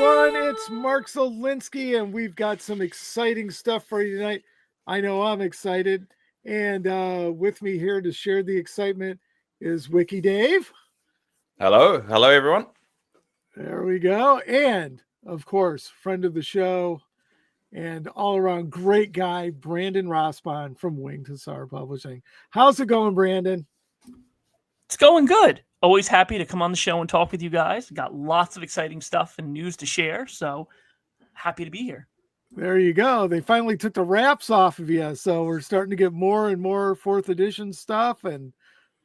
everyone. It's Mark Zielinski, and we've got some exciting stuff for you tonight. I know I'm excited. And with me here to share the excitement is Wiki Dave. Hello. Hello, everyone. There we go. And, of course, friend of the show and all-around great guy, Brandon Rospond from Winged Hussar Publishing. How's it going, Brandon? It's going good. Always happy to come on the show and talk with you guys. Got lots of exciting stuff and news to share, so happy to be here. There you go. They finally took the wraps off of you, so we're starting to get more and more 4th edition stuff and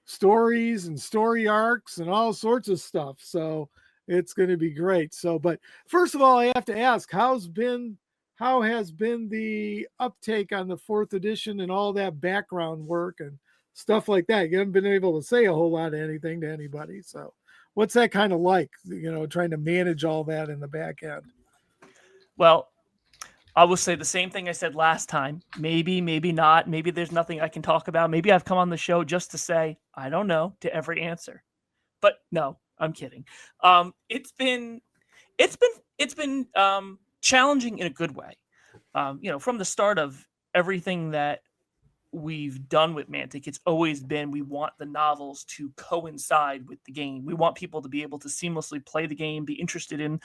stories and story arcs and all sorts of stuff. So it's going to be great. So, but first of all, I have to ask, how has been the uptake on the 4th edition and all that background work and stuff like that? You haven't been able to say a whole lot of anything to anybody. So what's that kind of like, trying to manage all that in the back end? Well, I will say the same thing I said last time. Maybe, maybe not. Maybe there's nothing I can talk about. Maybe I've come on the show just to say, I don't know, to every answer. But no, I'm kidding. It's been challenging in a good way. From the start of everything that we've done with Mantic, it's always been we want the novels to coincide with the game. We want people to be able to seamlessly play the game, be interested in,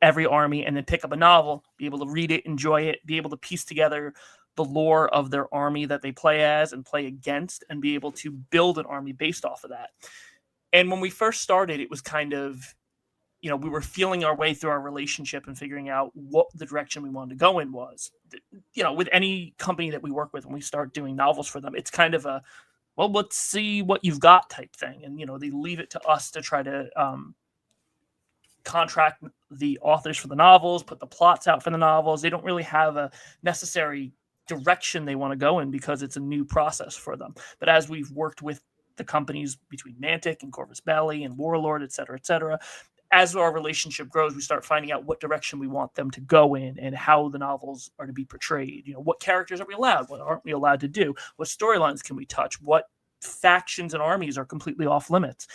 every army, and then pick up a novel, be able to read it, enjoy it, be able to piece together the lore of their army that they play as and play against, and be able to build an army based off of that. And when we first started, it was kind of, we were feeling our way through our relationship and figuring out what the direction we wanted to go in was. With any company that we work with, when we start doing novels for them, it's kind of a, well, let's see what you've got type thing. And, they leave it to us to try to contract the authors for the novels, put the plots out for the novels. They don't really have a necessary direction they want to go in because it's a new process for them. But as we've worked with the companies between Mantic and Corvus Belli and Warlord, et cetera, as our relationship grows, we start finding out what direction we want them to go in and how the novels are to be portrayed. What characters are we allowed? What aren't we allowed to do? What storylines can we touch? What factions and armies are completely off limits?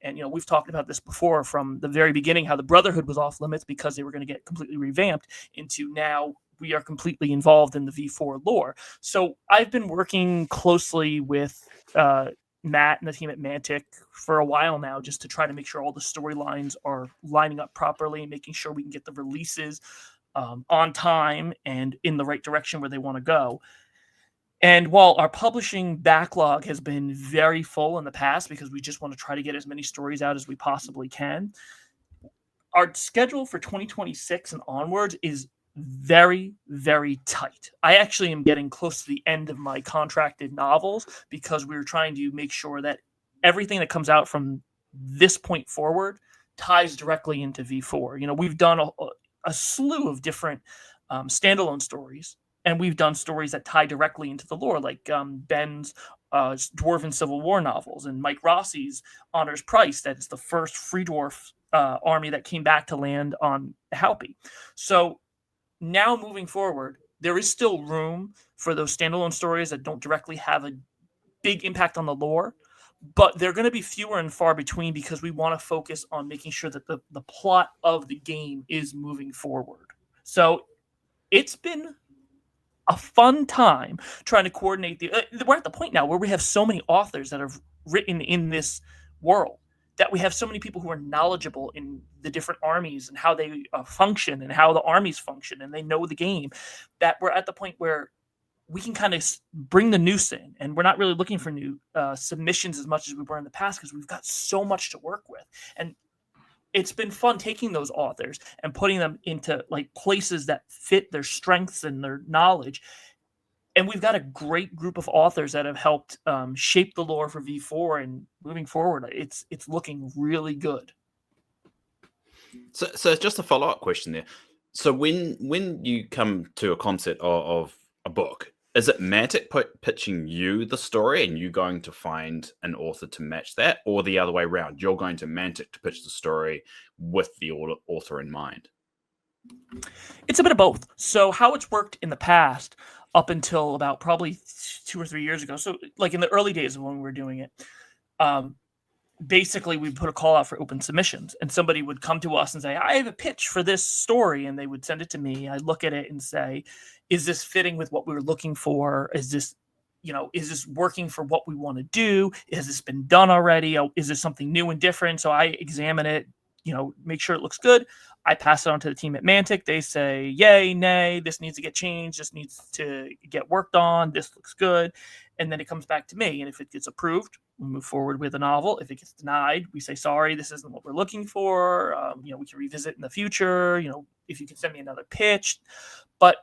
And, we've talked about this before from the very beginning, how the Brotherhood was off limits because they were going to get completely revamped, into now we are completely involved in the V4 lore. So I've been working closely with Matt and the team at Mantic for a while now, just to try to make sure all the storylines are lining up properly, making sure we can get the releases on time and in the right direction where they want to go. And while our publishing backlog has been very full in the past because we just want to try to get as many stories out as we possibly can, our schedule for 2026 and onwards is very, very tight. I actually am getting close to the end of my contracted novels because we're trying to make sure that everything that comes out from this point forward ties directly into V4. We've done a slew of different standalone stories. And we've done stories that tie directly into the lore, like Ben's Dwarven Civil War novels and Mike Rossi's Honor's Price. That is the first Free Dwarf army that came back to land on WHP. So now moving forward, there is still room for those standalone stories that don't directly have a big impact on the lore, but they're going to be fewer and far between because we want to focus on making sure that the plot of the game is moving forward. So it's been a fun time trying to coordinate we're at the point now where we have so many authors that have written in this world, that we have so many people who are knowledgeable in the different armies and how they function and how the armies function, and they know the game, that we're at the point where we can kind of bring the noose in, and we're not really looking for new submissions as much as we were in the past because we've got so much to work with. And it's been fun taking those authors and putting them into places that fit their strengths and their knowledge. And we've got a great group of authors that have helped shape the lore for V4, and moving forward, it's looking really good. So just a follow-up question there. So when you come to a concept of a book, is it Mantic pitching you the story and you going to find an author to match that, or the other way around? You're going to Mantic to pitch the story with the author in mind? It's a bit of both. So how it's worked in the past, up until about probably 2 or 3 years ago, so in the early days of when we were doing it, basically we put a call out for open submissions, and somebody would come to us and say, I have a pitch for this story, and they would send it to me. I look at it and say, is this fitting with what we were looking for? Is this working for what we want to do? Has this been done already? Is this something new and different? So I examine it, make sure it looks good. I pass it on to the team at Mantic. They say, yay, nay, this needs to get changed. This needs to get worked on. This looks good. And then it comes back to me. And if it gets approved, we move forward with a novel. If it gets denied, we say, sorry, this isn't what we're looking for. We can revisit in the future, if you can send me another pitch. But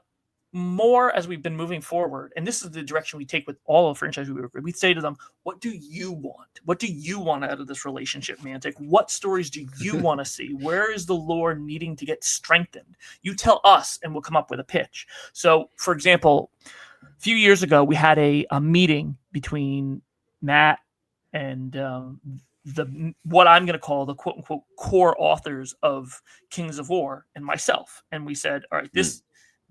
more as we've been moving forward, and this is the direction we take with all of franchise we work with, we say to them, what do you want? What do you want out of this relationship, Mantic? What stories do you want to see? Where is the lore needing to get strengthened? You tell us, and we'll come up with a pitch. So, for example, a few years ago, we had a meeting between Matt and what I'm going to call the quote unquote core authors of Kings of War and myself. And we said, all right,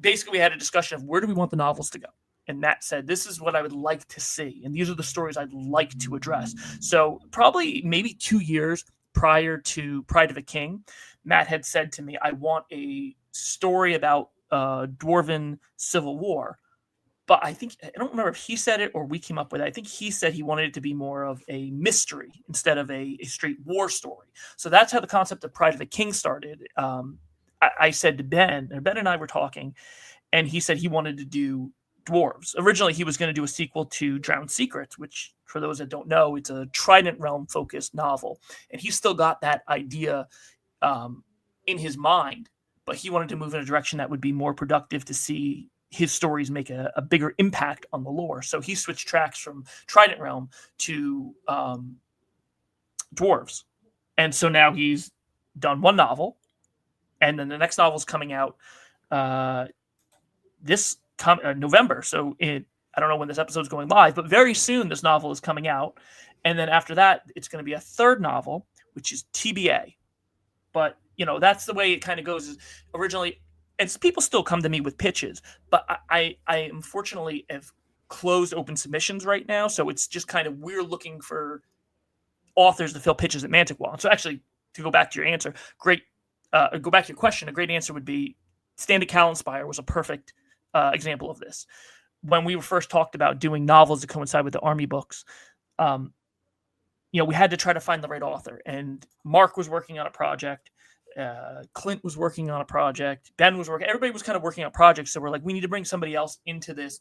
basically we had a discussion of where do we want the novels to go? And Matt said, this is what I would like to see. And these are the stories I'd like to address. So probably maybe 2 years prior to Pride of a King, Matt had said to me, I want a story about Dwarven Civil War. But I don't remember if he said it or we came up with it. I think he said he wanted it to be more of a mystery instead of a straight war story. So that's how the concept of Pride of a King started. I said to Ben and I were talking, and he said he wanted to do dwarves. Originally, he was going to do a sequel to Drowned Secrets, which, for those that don't know, it's a Trident Realm-focused novel. And he still got that idea in his mind, but he wanted to move in a direction that would be more productive to see his stories make a bigger impact on the lore. So he switched tracks from Trident Realm to dwarves. And so now he's done one novel, and then the next novel is coming out this November. So I don't know when this episode is going live, but very soon this novel is coming out. And then after that, it's going to be a third novel, which is TBA. But, that's the way it kind of goes. Is originally, and people still come to me with pitches, but I unfortunately have closed open submissions right now. So it's just kind of, we're looking for authors to fill pitches at Mantic Wall. So actually, to go back to your answer, go back to your question, a great answer would be Stand at Callanspire was a perfect example of this. When we first talked about doing novels to coincide with the army books, we had to try to find the right author. And Mark was working on a project. Clint was working on a project. Ben was working. Everybody was kind of working on projects. So we're like, we need to bring somebody else into this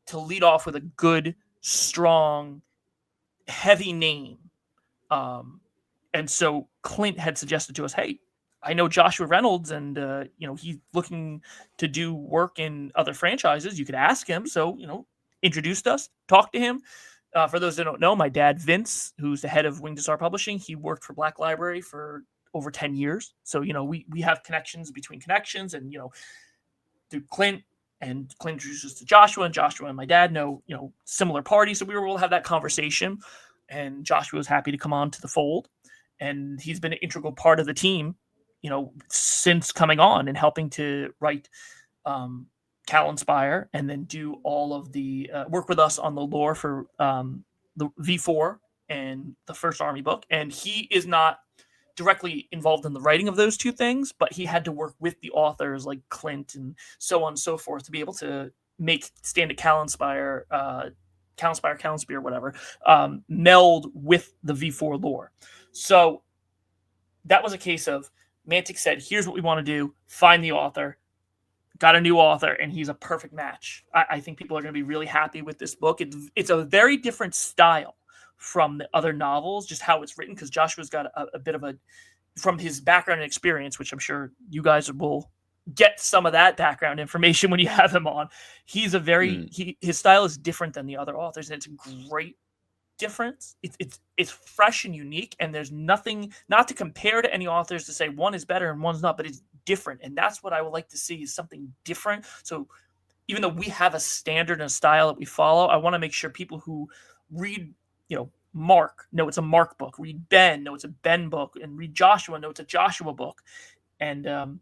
to lead off with a good, strong, heavy name. And so Clint had suggested to us, hey, I know Joshua Reynolds, and he's looking to do work in other franchises. You could ask him. So introduced us, talked to him. For those that don't know, my dad Vince, who's the head of Winged Hussar Publishing, he worked for Black Library for over 10 years. So we have connections between connections, and through Clint, and Clint introduced us to Joshua, and Joshua and my dad know similar parties. So we were able to have that conversation, and Joshua was happy to come on to the fold, and he's been an integral part of the team since coming on and helping to write Callanspire, and then do all of the work with us on the lore for the V4 and the first army book. And he is not directly involved in the writing of those two things, but he had to work with the authors like Clint and so on and so forth to be able to make Stand at Callanspire, whatever, meld with the V4 lore. So that was a case of Mantic said, here's what we want to do. Find the author. Got a new author, and he's a perfect match. I think people are going to be really happy with this book. It's a very different style from the other novels, just how it's written, because Joshua's got a bit of from his background and experience, which I'm sure you guys will get some of that background information when you have him on. He's his style is different than the other authors, and it's a great difference. It's fresh and unique, and there's nothing not to compare to any authors to say one is better and one's not, but it's different. And that's what I would like to see, is something different. So even though we have a standard and a style that we follow, I want to make sure people who read Mark know it's a Mark book, read Ben know it's a Ben book, and read Joshua know it's a Joshua book. And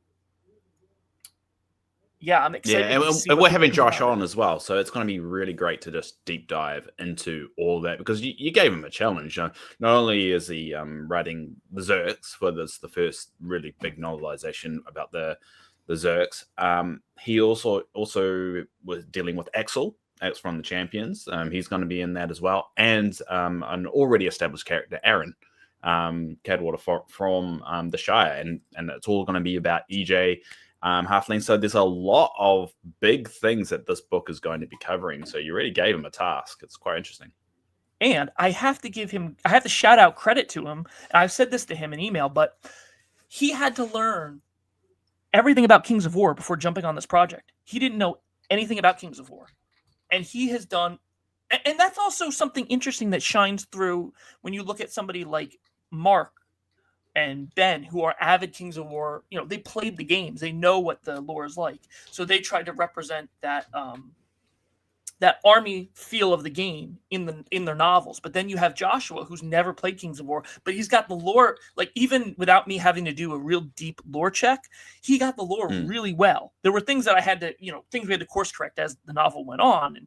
yeah, I'm excited. Yeah, to see and what we're he having thinks Josh about it. on as well, so it's going to be really great to just deep dive into all that, because you gave him a challenge. Not only is he writing the Zerks for the first really big novelization about the Zerks, he also was dealing with Axel from the Champions. He's going to be in that as well, and an already established character, Aaron Cadwater from the Shire, and it's all going to be about EJ. Halfling. So there's a lot of big things that this book is going to be covering. So you really gave him a task. It's quite interesting. And I have to shout out credit to him. And I've said this to him in email, but he had to learn everything about Kings of War before jumping on this project. He didn't know anything about Kings of War. And he has done, and that's also something interesting that shines through when you look at somebody like Mark and Ben, who are avid Kings of War. They played the games. They know what the lore is like. So they tried to represent that that army feel of the game in their novels. But then you have Joshua, who's never played Kings of War, but he's got the lore, like, even without me having to do a real deep lore check, he got the lore really well. There were things that I had to, things we had to course correct as the novel went on,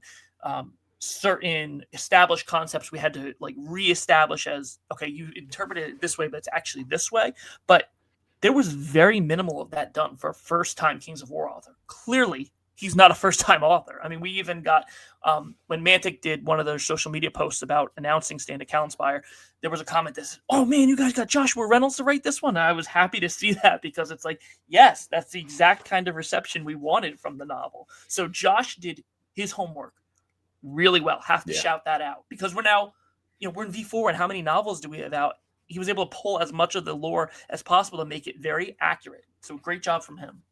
and certain established concepts we had to reestablish as, okay, you interpreted it this way, but it's actually this way. But there was very minimal of that done for a first-time Kings of War author. Clearly, he's not a first-time author. I mean, we even got, when Mantic did one of those social media posts about announcing Stand at Callenspire, there was a comment that said, "Oh man, you guys got Joshua Reynolds to write this one." And I was happy to see that, because it's like, yes, that's the exact kind of reception we wanted from the novel. So Josh did his homework really well. Have to shout that out, because we're now, we're in V4, and how many novels do we have out? He was able to pull as much of the lore as possible to make it very accurate. So great job from him.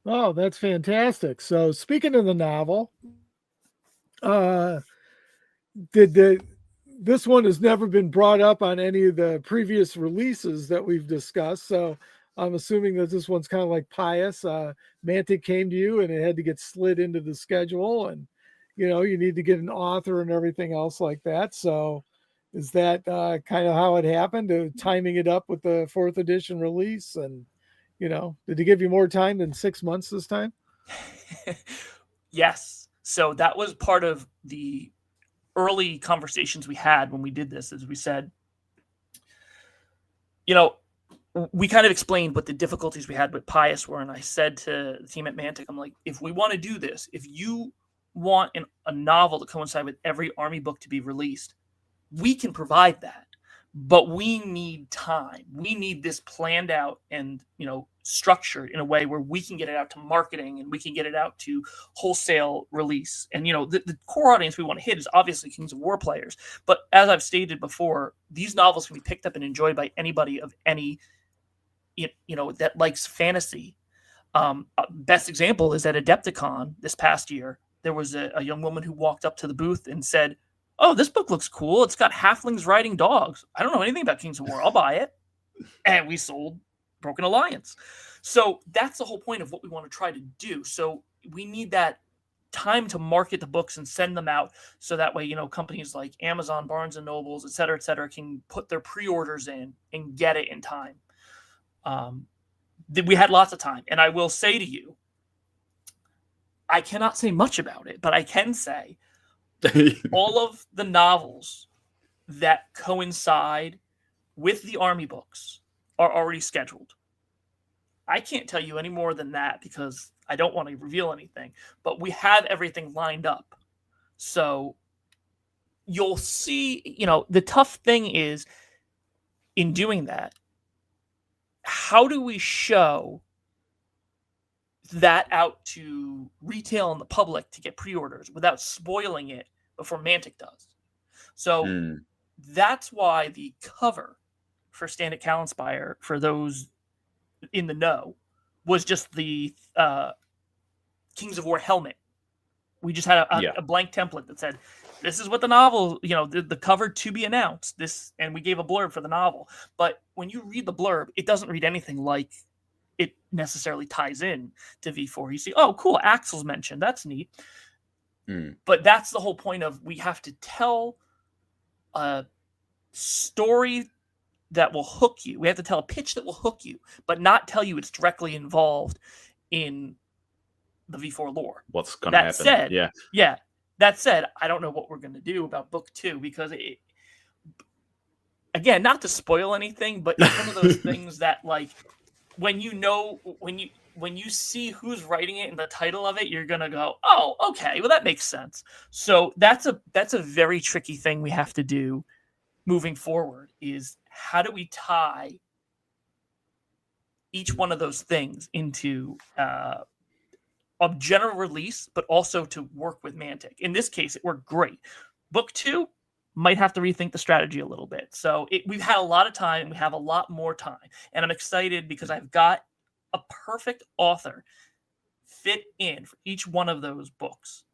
Oh, that's fantastic. So speaking of the novel, this one has never been brought up on any of the previous releases that we've discussed. So I'm assuming that this one's kind of like Pius. Mantic came to you and it had to get slid into the schedule, and you need to get an author and everything else like that. So is that kind of how it happened, timing it up with the 4th edition release? And did he give you more time than 6 months this time? Yes. So that was part of the early conversations we had when we did this, as we said, we kind of explained what the difficulties we had with Pius were. And I said to the team at Mantic, I'm like, if we want to do this, if you want a novel to coincide with every army book to be released, we can provide that. But we need time. We need this planned out and, structured in a way where we can get it out to marketing and we can get it out to wholesale release. And, the core audience we want to hit is obviously Kings of War players. But as I've stated before, these novels can be picked up and enjoyed by anybody of any, that likes fantasy. Best example is at Adepticon this past year. There was a young woman who walked up to the booth and said, "Oh, this book looks cool. It's got halflings riding dogs. I don't know anything about Kings of War. I'll buy it." And we sold Broken Alliance. So that's the whole point of what we want to try to do. So we need that time to market the books and send them out, so that way, companies like Amazon, Barnes and Nobles, et cetera, can put their pre-orders in and get it in time. We had lots of time. And I will say to you, I cannot say much about it, but I can say all of the novels that coincide with the army books are already scheduled. I can't tell you any more than that because I don't want to reveal anything, but we have everything lined up. So you'll see, the tough thing is in doing that, how do we show that out to retail and the public to get pre-orders without spoiling it before Mantic does? So that's why the cover for Stand at Callenspire, for those in the know, was just the Kings of War helmet. We just had a blank template that said, this is what the novel, the cover to be announced, this, and we gave a blurb for the novel. But when you read the blurb, it doesn't read anything like it necessarily ties in to V4. You see, oh, cool, Axel's mentioned. That's neat. But that's the whole point of, we have to tell a story that will hook you. We have to tell a pitch that will hook you, but not tell you it's directly involved in the V4 lore. What's going to happen? Said, yeah. That said, I don't know what we're going to do about book 2 because again, not to spoil anything, but it's one of those things that, like, when you see who's writing it and the title of it, you're gonna go, oh, okay, well that makes sense. So that's a very tricky thing we have to do moving forward. Is how do we tie each one of those things into a general release, but also to work with Mantic. In this case, it worked great. Book 2 might have to rethink the strategy a little bit. So we've had a lot of time. We have a lot more time. And I'm excited because I've got a perfect author fit in for each one of those books.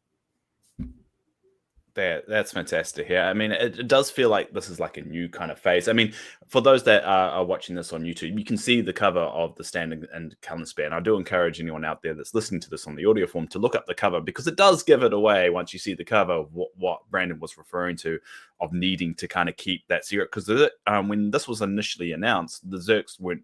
That's fantastic. Yeah, I mean, it does feel like this is like a new kind of phase. I mean, for those that are watching this on YouTube, you can see the cover of the Stand and Calendar. And I do encourage anyone out there that's listening to this on the audio form to look up the cover, because it does give it away once you see the cover of what Brandon was referring to, of needing to kind of keep that secret. Because when this was initially announced, the Zerks weren't,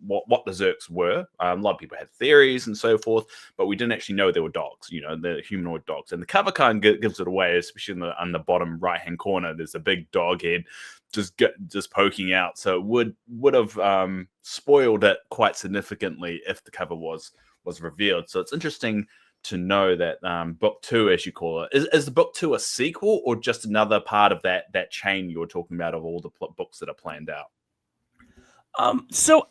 what the Zerks were. A lot of people had theories and so forth, but we didn't actually know they were dogs, the humanoid dogs. And the cover kind of gives it away, especially on the bottom right-hand corner. There's a big dog head just poking out. So it would have spoiled it quite significantly if the cover was revealed. So it's interesting to know that book 2, as you call it, is the book 2 a sequel or just another part of that chain you were talking about of all the books that are planned out? So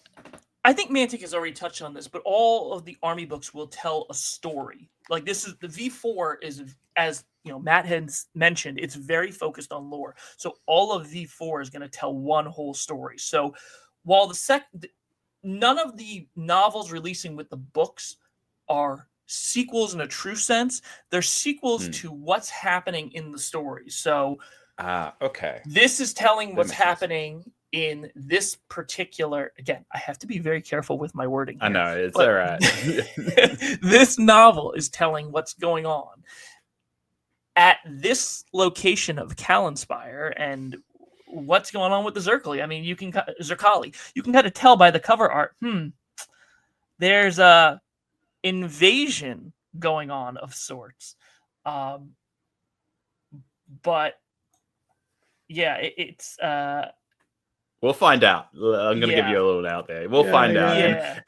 I think Mantic has already touched on this, but all of the army books will tell a story. Like, this is the V4 is, as Matt has mentioned, it's very focused on lore. So all of V4 is going to tell one whole story. So while none of the novels releasing with the books are sequels in a true sense, they're sequels to what's happening in the story. So okay, this is telling what's happening in this particular, again, I have to be very careful with my wording here, I know, it's all right. This novel is telling what's going on at this location of Calenspire and what's going on with the Zerkali. I mean, Zerkali. You can kind of tell by the cover art, there's a invasion going on of sorts. But yeah, it's we'll find out. I'm going to give you a little out there. We'll find out.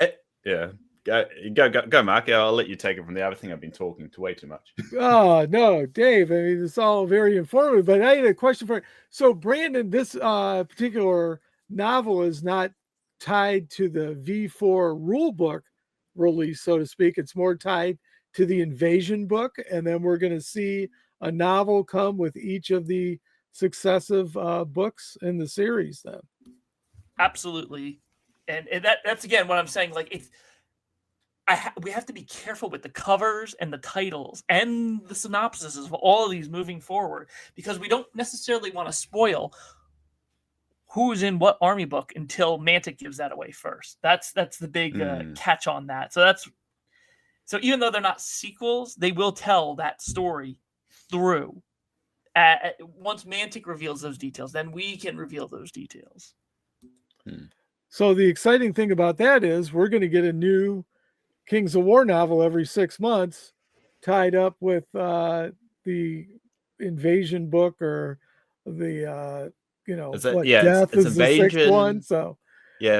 Go, Mark. I'll let you take it from there. I think I've been talking way too much. Oh, no, Dave. I mean, it's all very informative, but I had a question for you. So, Brandon, this particular novel is not tied to the V4 rule book release, so to speak. It's more tied to the invasion book, and then we're going to see a novel come with each of the successive books in the series then. Absolutely. And that's again what I'm saying, like, we have to be careful with the covers and the titles and the synopses of all of these moving forward, because we don't necessarily want to spoil who's in what army book until Mantic gives that away first. That's the big catch on that. So even though they're not sequels, they will tell that story through. Once Mantic reveals those details, then we can reveal those details. So the exciting thing about that is we're going to get a new Kings of War novel every 6 months, tied up with the invasion book, or the Death is the 6th one. So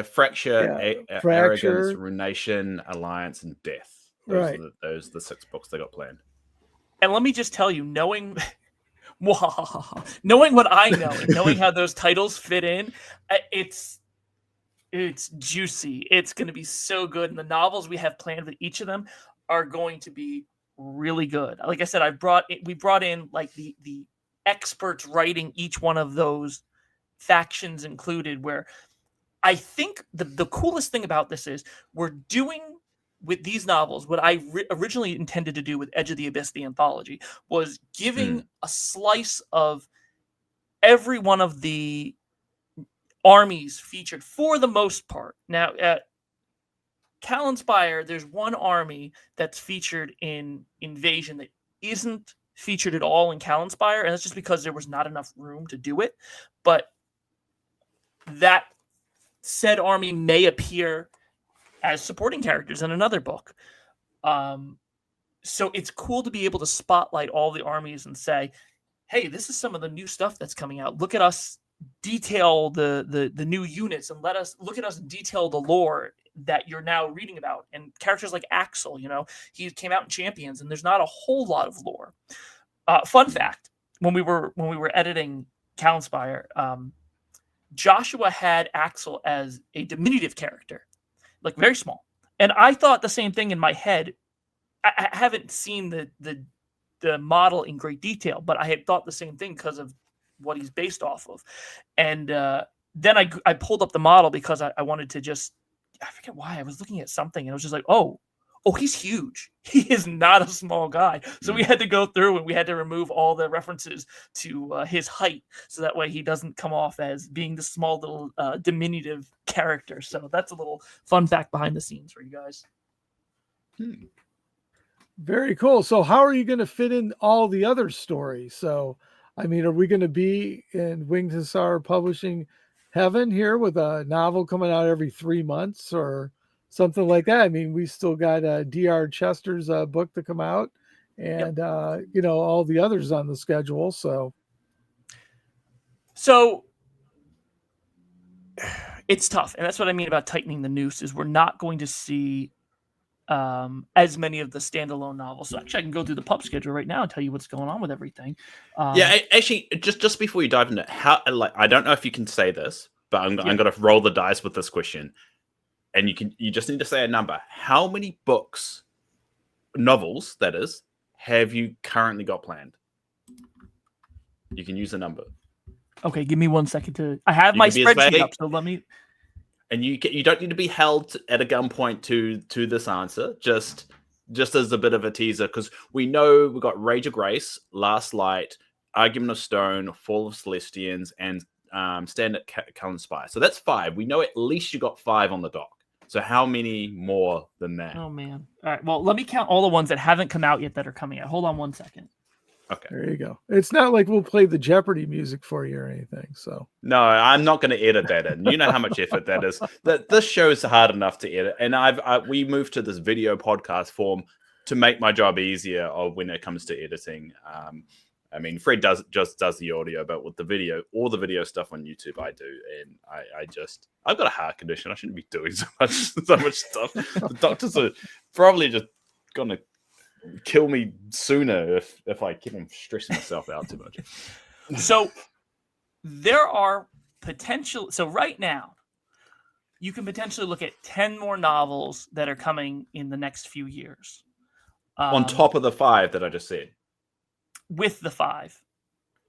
Fracture, Arrogance, Ruination, Alliance, and Death. Those are the 6 books they got planned. And let me just tell you, knowing what I know and knowing how those titles fit in, it's juicy. It's going to be so good. And the novels we have planned with each of them are going to be really good. Like I said, we brought in like the experts writing each one of those factions included, where I think the coolest thing about this is we're doing with these novels what I originally intended to do with Edge of the Abyss, the anthology, was giving a slice of every one of the armies featured for the most part. Now, at Calenspire, there's one army that's featured in Invasion that isn't featured at all in Calenspire, and that's just because there was not enough room to do it. But that said army may appear as supporting characters in another book. So it's cool to be able to spotlight all the armies and say, hey, this is some of the new stuff that's coming out. Look at us detail the new units, and let us look at us detail the lore that you're now reading about. And characters like Axel, he came out in Champions, and there's not a whole lot of lore. Fun fact, when we were editing Callinspire, Joshua had Axel as a diminutive character, like very small. And I thought the same thing in my head. I haven't seen the model in great detail, but I had thought the same thing because of what he's based off of. And then I pulled up the model because I wanted to I forget why. I was looking at something and I was just like, oh, he's huge. He is not a small guy. So we had to go through and we had to remove all the references to his height, so that way he doesn't come off as being the small little diminutive character. So that's a little fun fact behind the scenes for you guys. Very cool. So how are you going to fit in all the other stories? So, I mean, are we going to be in Winged Hussar Publishing heaven here with a novel coming out every 3 months or something like that? I mean, we still got D.R. Chester's book to come out, and, all the others on the schedule. So it's tough. And that's what I mean about tightening the noose, is we're not going to see as many of the standalone novels. So actually I can go through the pub schedule right now and tell you what's going on with everything. Actually, just before you dive into it, I don't know if you can say this, but I'm going to roll the dice with this question, and you just need to say a number. How many books, novels that is, have you currently got planned? You can use a number. Okay, give me 1 second I have my spreadsheet up, so let me. And you don't need to be held at a gunpoint to this answer. Just as a bit of a teaser, because we know we've got Rage of Grace, Last Light, Argument of Stone, Fall of Celestians, and Stand at Callinspire. So that's 5. We know at least you got 5 on the dock. So how many more than that? Oh man! All right. Well, let me count all the ones that haven't come out yet that are coming out. Hold on 1 second. Okay. There you go. It's not like we'll play the Jeopardy music for you or anything. So no, I'm not going to edit that in. You know how much effort that is. This show is hard enough to edit, and we moved to this video podcast form to make my job easier when it comes to editing. I mean, Fred does the audio, but with the video, all the video stuff on YouTube, I do, and I've got a heart condition. I shouldn't be doing so much stuff. The doctors are probably just gonna kill me sooner if I keep on stressing myself out too much. So there are so right now you can potentially look at 10 more novels that are coming in the next few years. On top of the 5 that I just said. With the 5.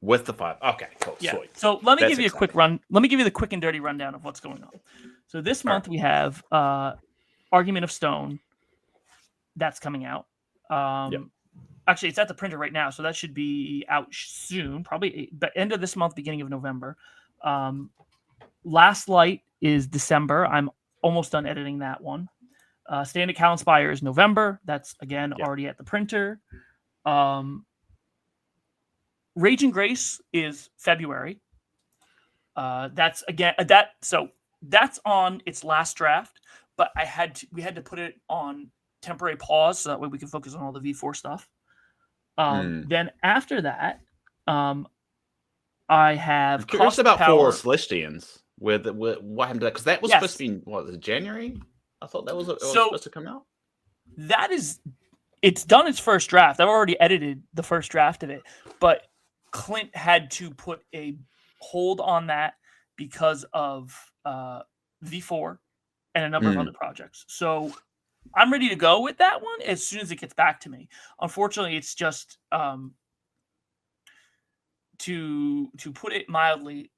With the 5. Okay, cool. Yeah. Sweet. So let me give you a quick run. Let me give you the quick and dirty rundown of what's going on. So this month we have Argument of Stone. That's coming out. Actually, it's at the printer right now, so that should be out soon, probably the end of this month, beginning of November. Last Light is December. I'm almost done editing that one. Stand at Callinspire is November. That's again already at the printer. Rage and Grace is February. That's again so that's on its last draft, but we had to put it on temporary pause so that way we can focus on all the V4 stuff. Then after that, I have. I'm curious about Fall of Celestians. What happened to that? Because that was supposed to be January. I thought that was supposed to come out. It's done its first draft. I've already edited the first draft of it, but Clint had to put a hold on that because of V4 and a number of other projects. So I'm ready to go with that one as soon as it gets back to me. Unfortunately, it's just to put it mildly,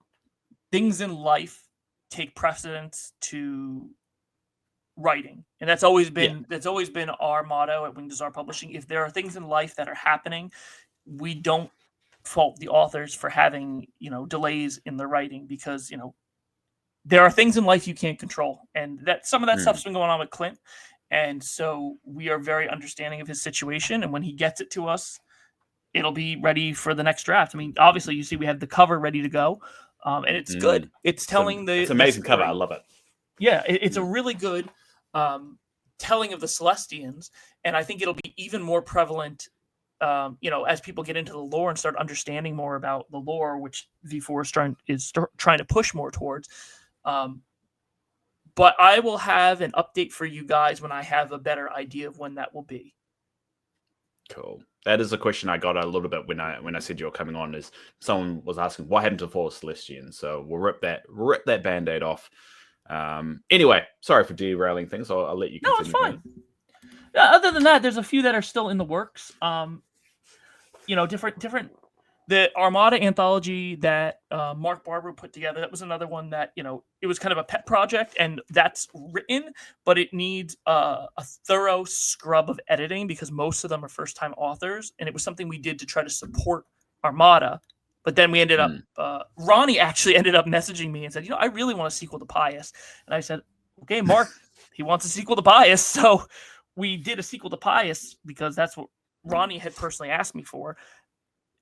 things in life take precedence to writing, and that's always been our motto at Winged Hussar Publishing. If there are things in life that are happening, we don't fault the authors for having delays in the writing, because there are things in life you can't control, and that some of that stuff's been going on with Clint. And so we are very understanding of his situation. And when he gets it to us, it'll be ready for the next draft. I mean, obviously, you see we have the cover ready to go. And it's good. It's telling it's an amazing cover. I love it. It's a really good telling of the Celestians, and I think it'll be even more prevalent, as people get into the lore and start understanding more about the lore, which V4 is trying to push more towards. But I will have an update for you guys when I have a better idea of when that will be. Cool. That is a question I got a little bit when I said you're coming on. Is someone was asking what happened to Four Celestians? So we'll rip that band-aid off. Anyway, sorry for derailing things. I'll let you continue. No, it's fine. Other than that, there's a few that are still in the works. Different. The Armada anthology that Mark Barber put together, that was another one that, it was kind of a pet project, and that's written, but it needs a thorough scrub of editing because most of them are first-time authors, and it was something we did to try to support Armada. But then we ended up, Ronnie actually ended up messaging me and said, I really want a sequel to Pius. And I said, okay, Mark, he wants a sequel to Pius. So we did a sequel to Pius because that's what Ronnie had personally asked me for.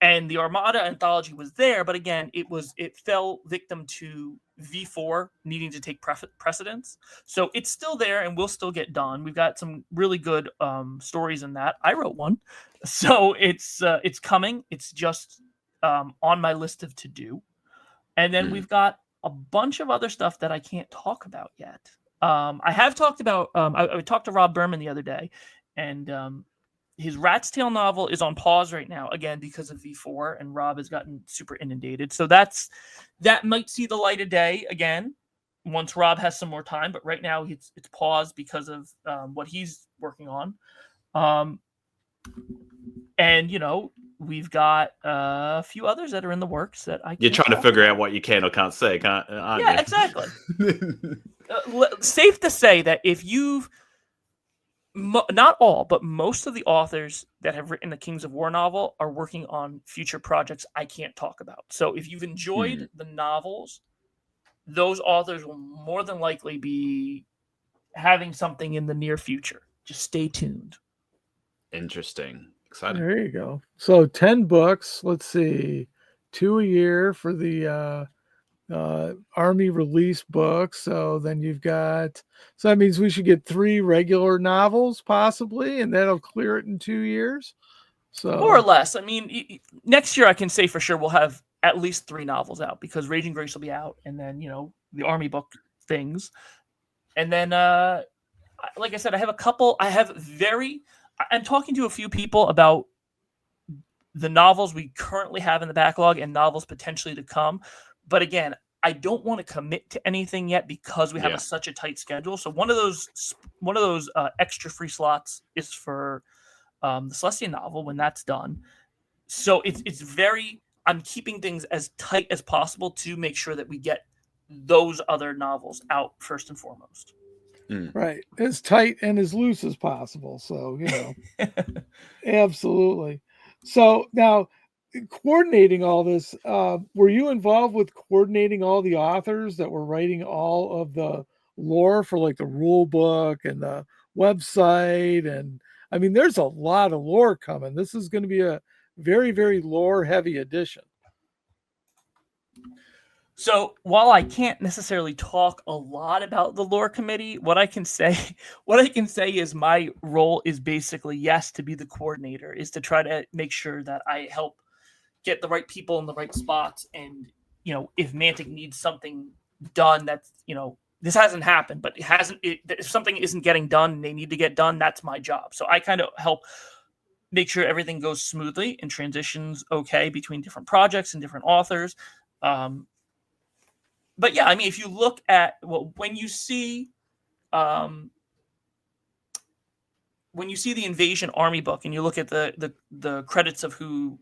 And the Armada anthology was there, but again, it fell victim to V4 needing to take precedence. So it's still there and will still get done. We've got some really good stories in that. I wrote one, so it's coming. It's just on my list of to do. And then we've got a bunch of other stuff that I can't talk about yet. I have talked about. I talked to Rob Berman the other day, and his Rat's Tail novel is on pause right now, again, because of V4, and Rob has gotten super inundated. So that might see the light of day again once Rob has some more time. But right now it's paused because of what he's working on. And, we've got a few others that are in the works that I can't You're trying to figure out what you can or can't say, aren't you? Yeah, exactly. Safe to say that if you've not all, but most of the authors that have written the Kings of War novel are working on future projects I can't talk about. So if you've enjoyed the novels, those authors will more than likely be having something in the near future. Just stay tuned. Interesting. Exciting. There you go. So 10 books. Let's see. 2 a year for the Army release books. So then you've got, so that means we should get 3 regular novels possibly, and that'll clear it in 2 years. So more or less. I mean, next year I can say for sure we'll have at least 3 novels out because Raging Grace will be out, and then the Army book things, and then like I said, I have a couple. I'm talking to a few people about the novels we currently have in the backlog and novels potentially to come. But again, I don't want to commit to anything yet because we have such a tight schedule. So one of those extra free slots is for the Celestian novel when that's done. So I'm keeping things as tight as possible to make sure that we get those other novels out first and foremost. Right. As tight and as loose as possible. So, absolutely. So now, coordinating all this, were you involved with coordinating all the authors that were writing all of the lore for like the rule book and the website? And I mean, there's a lot of lore coming. This is going to be a very, very lore heavy edition. So while I can't necessarily talk a lot about the lore committee, what I can say is my role is basically, to be the coordinator, is to try to make sure that I help get the right people in the right spots. And, if Mantic needs something done, that's, this hasn't happened, but if something isn't getting done and they need to get done, that's my job. So I kind of help make sure everything goes smoothly and transitions okay between different projects and different authors. But yeah, I mean, if you look at when you see the Invasion Army book and you look at the credits of who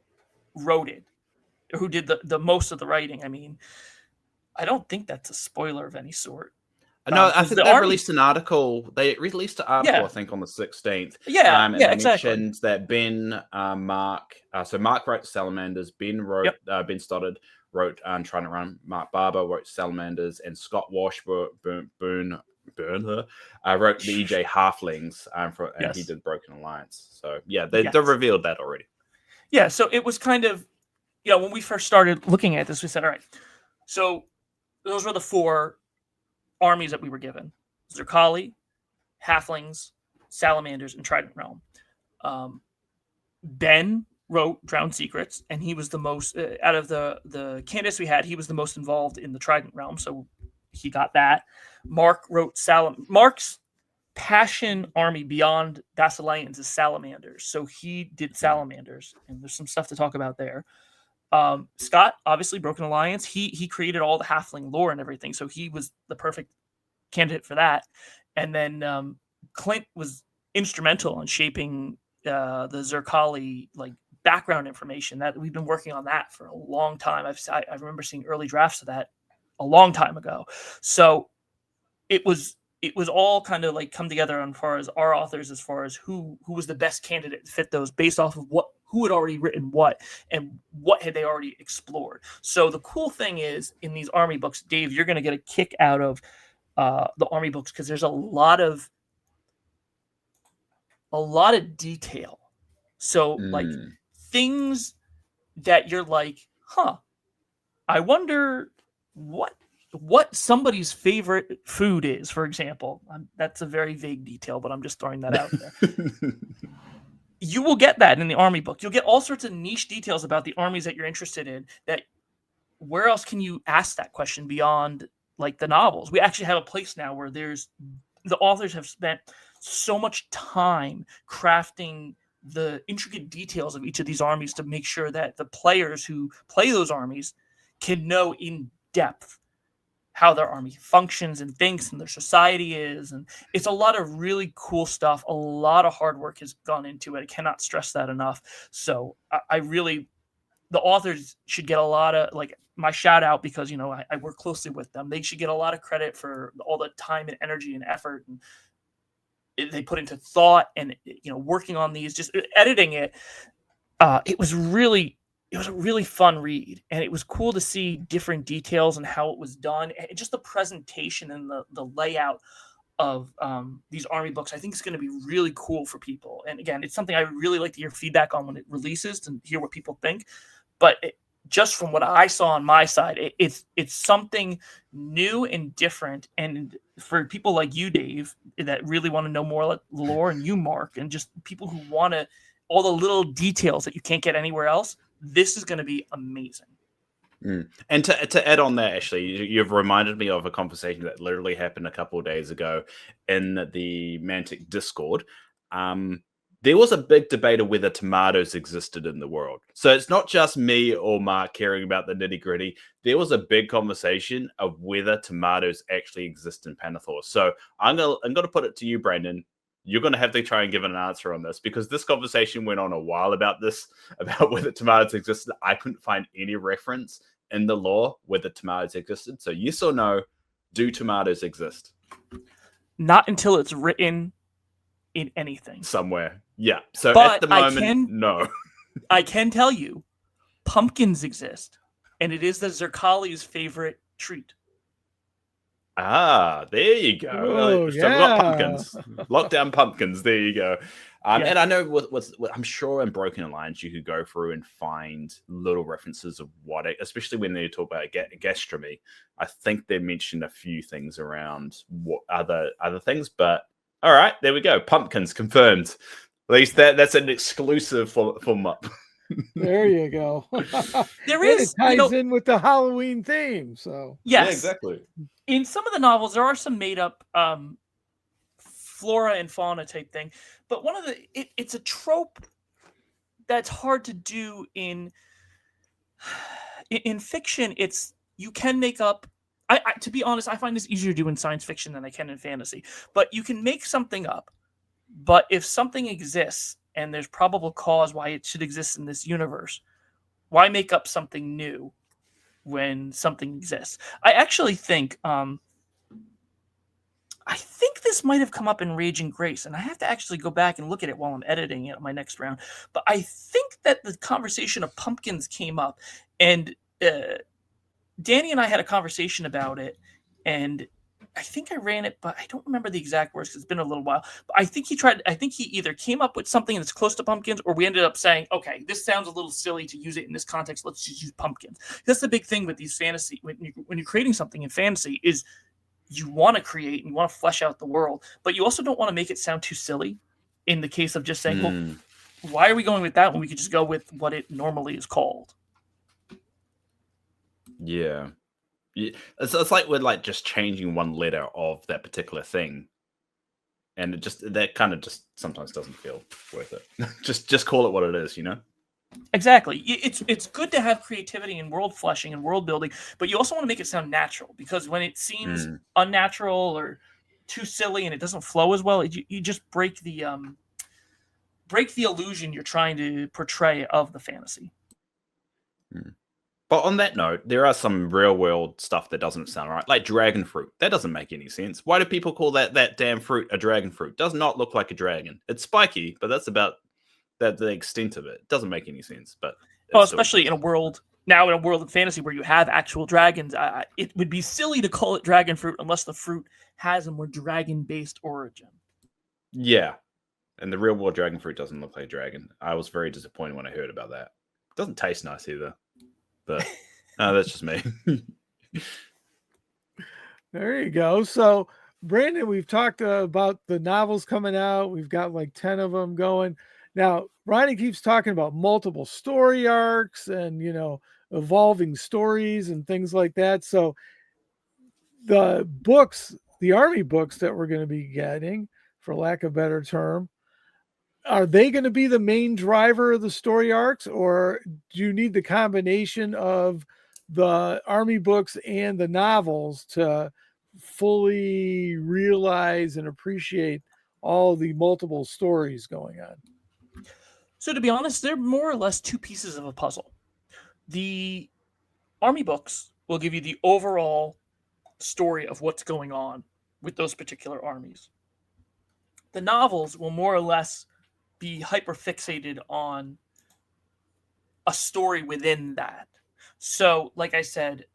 wrote it, or who did the most of the writing, I mean, I don't think that's a spoiler of any sort. No, I think they released an article. They released an article, I think, on the 16th. And they exactly. Mentioned that Ben, Mark. So Mark wrote Salamanders. Ben wrote. Ben Stoddard wrote Trying to Run. Mark Barber wrote Salamanders, and Scott Washburn wrote the EJ Halflings. And he did Broken Alliance. So they revealed that already. Yeah, so it was kind of, when we first started looking at this, we said, all right, so those were the 4 armies that we were given: Zerkali, Halflings, Salamanders, and Trident Realm. Ben wrote Drowned Secrets, and he was the most out of the candidates we had. He was the most involved in the Trident Realm, so he got that. Mark wrote Mark's passion army beyond Basileans is Salamanders, so he did Salamanders, and there's some stuff to talk about there. Scott, obviously, Broken Alliance. He created all the Halfling lore and everything, so he was the perfect candidate for that. And then Clint was instrumental in shaping the Zerkali background information that we've been working on that for a long time. I remember seeing early drafts of that a long time ago. So it was all kind of come together as far as our authors, as far as who was the best candidate to fit those based off of who had already written what and what had they already explored. So the cool thing is in these army books, Dave, you're going to get a kick out of the army books because there's a lot of detail. So things that you're like, I wonder what somebody's favorite food is, for example. That's a very vague detail, but I'm just throwing that out there. You will get that in the army book. You'll get all sorts of niche details about the armies that you're interested in. That where else can you ask that question beyond the novels? We actually have a place now where the authors have spent so much time crafting the intricate details of each of these armies to make sure that the players who play those armies can know in depth how their army functions and thinks and their society is. And it's a lot of really cool stuff. A lot of hard work has gone into it. I cannot stress that enough. So the authors should get a lot of my shout out because, I work closely with them. They should get a lot of credit for all the time and energy and effort and they put into thought and, working on these, just editing it. It was a really fun read, and it was cool to see different details and how it was done, and just the presentation and the layout of these army books. I think it's going to be really cool for people. And again, it's something I would really like to hear feedback on when it releases and hear what people think. But just from what I saw on my side, it's something new and different. And for people like you, Dave, that really want to know more lore, and you, Mark, and just people who want all the little details that you can't get anywhere else, this is going to be amazing. And to add on that, actually, you've reminded me of a conversation that literally happened a couple of days ago in the Mantic Discord. There was a big debate of whether tomatoes existed in the world. So it's not just me or Mark caring about the nitty gritty. There was a big conversation of whether tomatoes actually exist in Pannilore. So I'm gonna put it to you, Brandon. You're going to have to try and give an answer on this because this conversation went on a while about whether tomatoes existed. I couldn't find any reference in the lore whether tomatoes existed. So yes or no, do tomatoes exist? Not until it's written in anything. Somewhere. Yeah. So but at the moment, no. I can tell you, pumpkins exist. And it is the Zerkali's favorite treat. Ah, there you go. Oh, so we've got yeah. pumpkins. Lockdown pumpkins. There you go. And I know what I'm sure in Broken Alliance you could go through and find little references of what it, especially when they talk about gastronomy. I think they mentioned a few things around what other things, but all right, there we go. Pumpkins confirmed. At least that's an exclusive for MUP. There you go. There And is it ties in with the Halloween theme. So yes, Yeah, exactly. In some of the novels, there are some made up flora and fauna type thing, but one of it's a trope that's hard to do in fiction. You can make up. I to be honest, I find this easier to do in science fiction than I can in fantasy. But you can make something up. But if something exists and there's probable cause why it should exist in this universe, why make up something new when something exists? I actually think this might have come up in Rage and Grace, and I have to actually go back and look at it while I'm editing it on my next round. But I think that the conversation of pumpkins came up, and Danny and I had a conversation about it, and I think I ran it, but I don't remember the exact words because it's been a little while. But I think he either came up with something that's close to pumpkins, or we ended up saying, okay, this sounds a little silly to use it in this context. Let's just use pumpkins. That's the big thing with these fantasy. When you're creating something in fantasy is you want to create and you want to flesh out the world, but you also don't want to make it sound too silly in the case of just saying, well, why are we going with that when we could just go with what it normally is called? Yeah. It's like we're like just changing one letter of that particular thing. And that kind of just sometimes doesn't feel worth it. just call it what it is, you know? Exactly. It's good to have creativity and world fleshing and world building, but you also want to make it sound natural, because when it seems unnatural or too silly and it doesn't flow as well, you just break the illusion you're trying to portray of the fantasy. But on that note, there are some real world stuff that doesn't sound right, like dragon fruit. That doesn't make any sense. Why do people call that damn fruit a dragon fruit? Does not look like a dragon. It's spiky, but that's about the extent of it. It doesn't make any sense. But especially in a world of fantasy where you have actual dragons, it would be silly to call it dragon fruit unless the fruit has a more dragon-based origin. Yeah, and the real world dragon fruit doesn't look like a dragon. I was very disappointed when I heard about that. It doesn't taste nice either. But that's just me. There you go. So, Brandon, we've talked about the novels coming out. We've got like 10 of them going. Now, Ronnie keeps talking about multiple story arcs and, evolving stories and things like that. So, the army books that we're going to be getting, for lack of a better term, are they going to be the main driver of the story arcs, or do you need the combination of the army books and the novels to fully realize and appreciate all the multiple stories going on? So to be honest, they're more or less two pieces of a puzzle. The army books will give you the overall story of what's going on with those particular armies. The novels will more or less be hyper fixated on a story within that. So, like I said,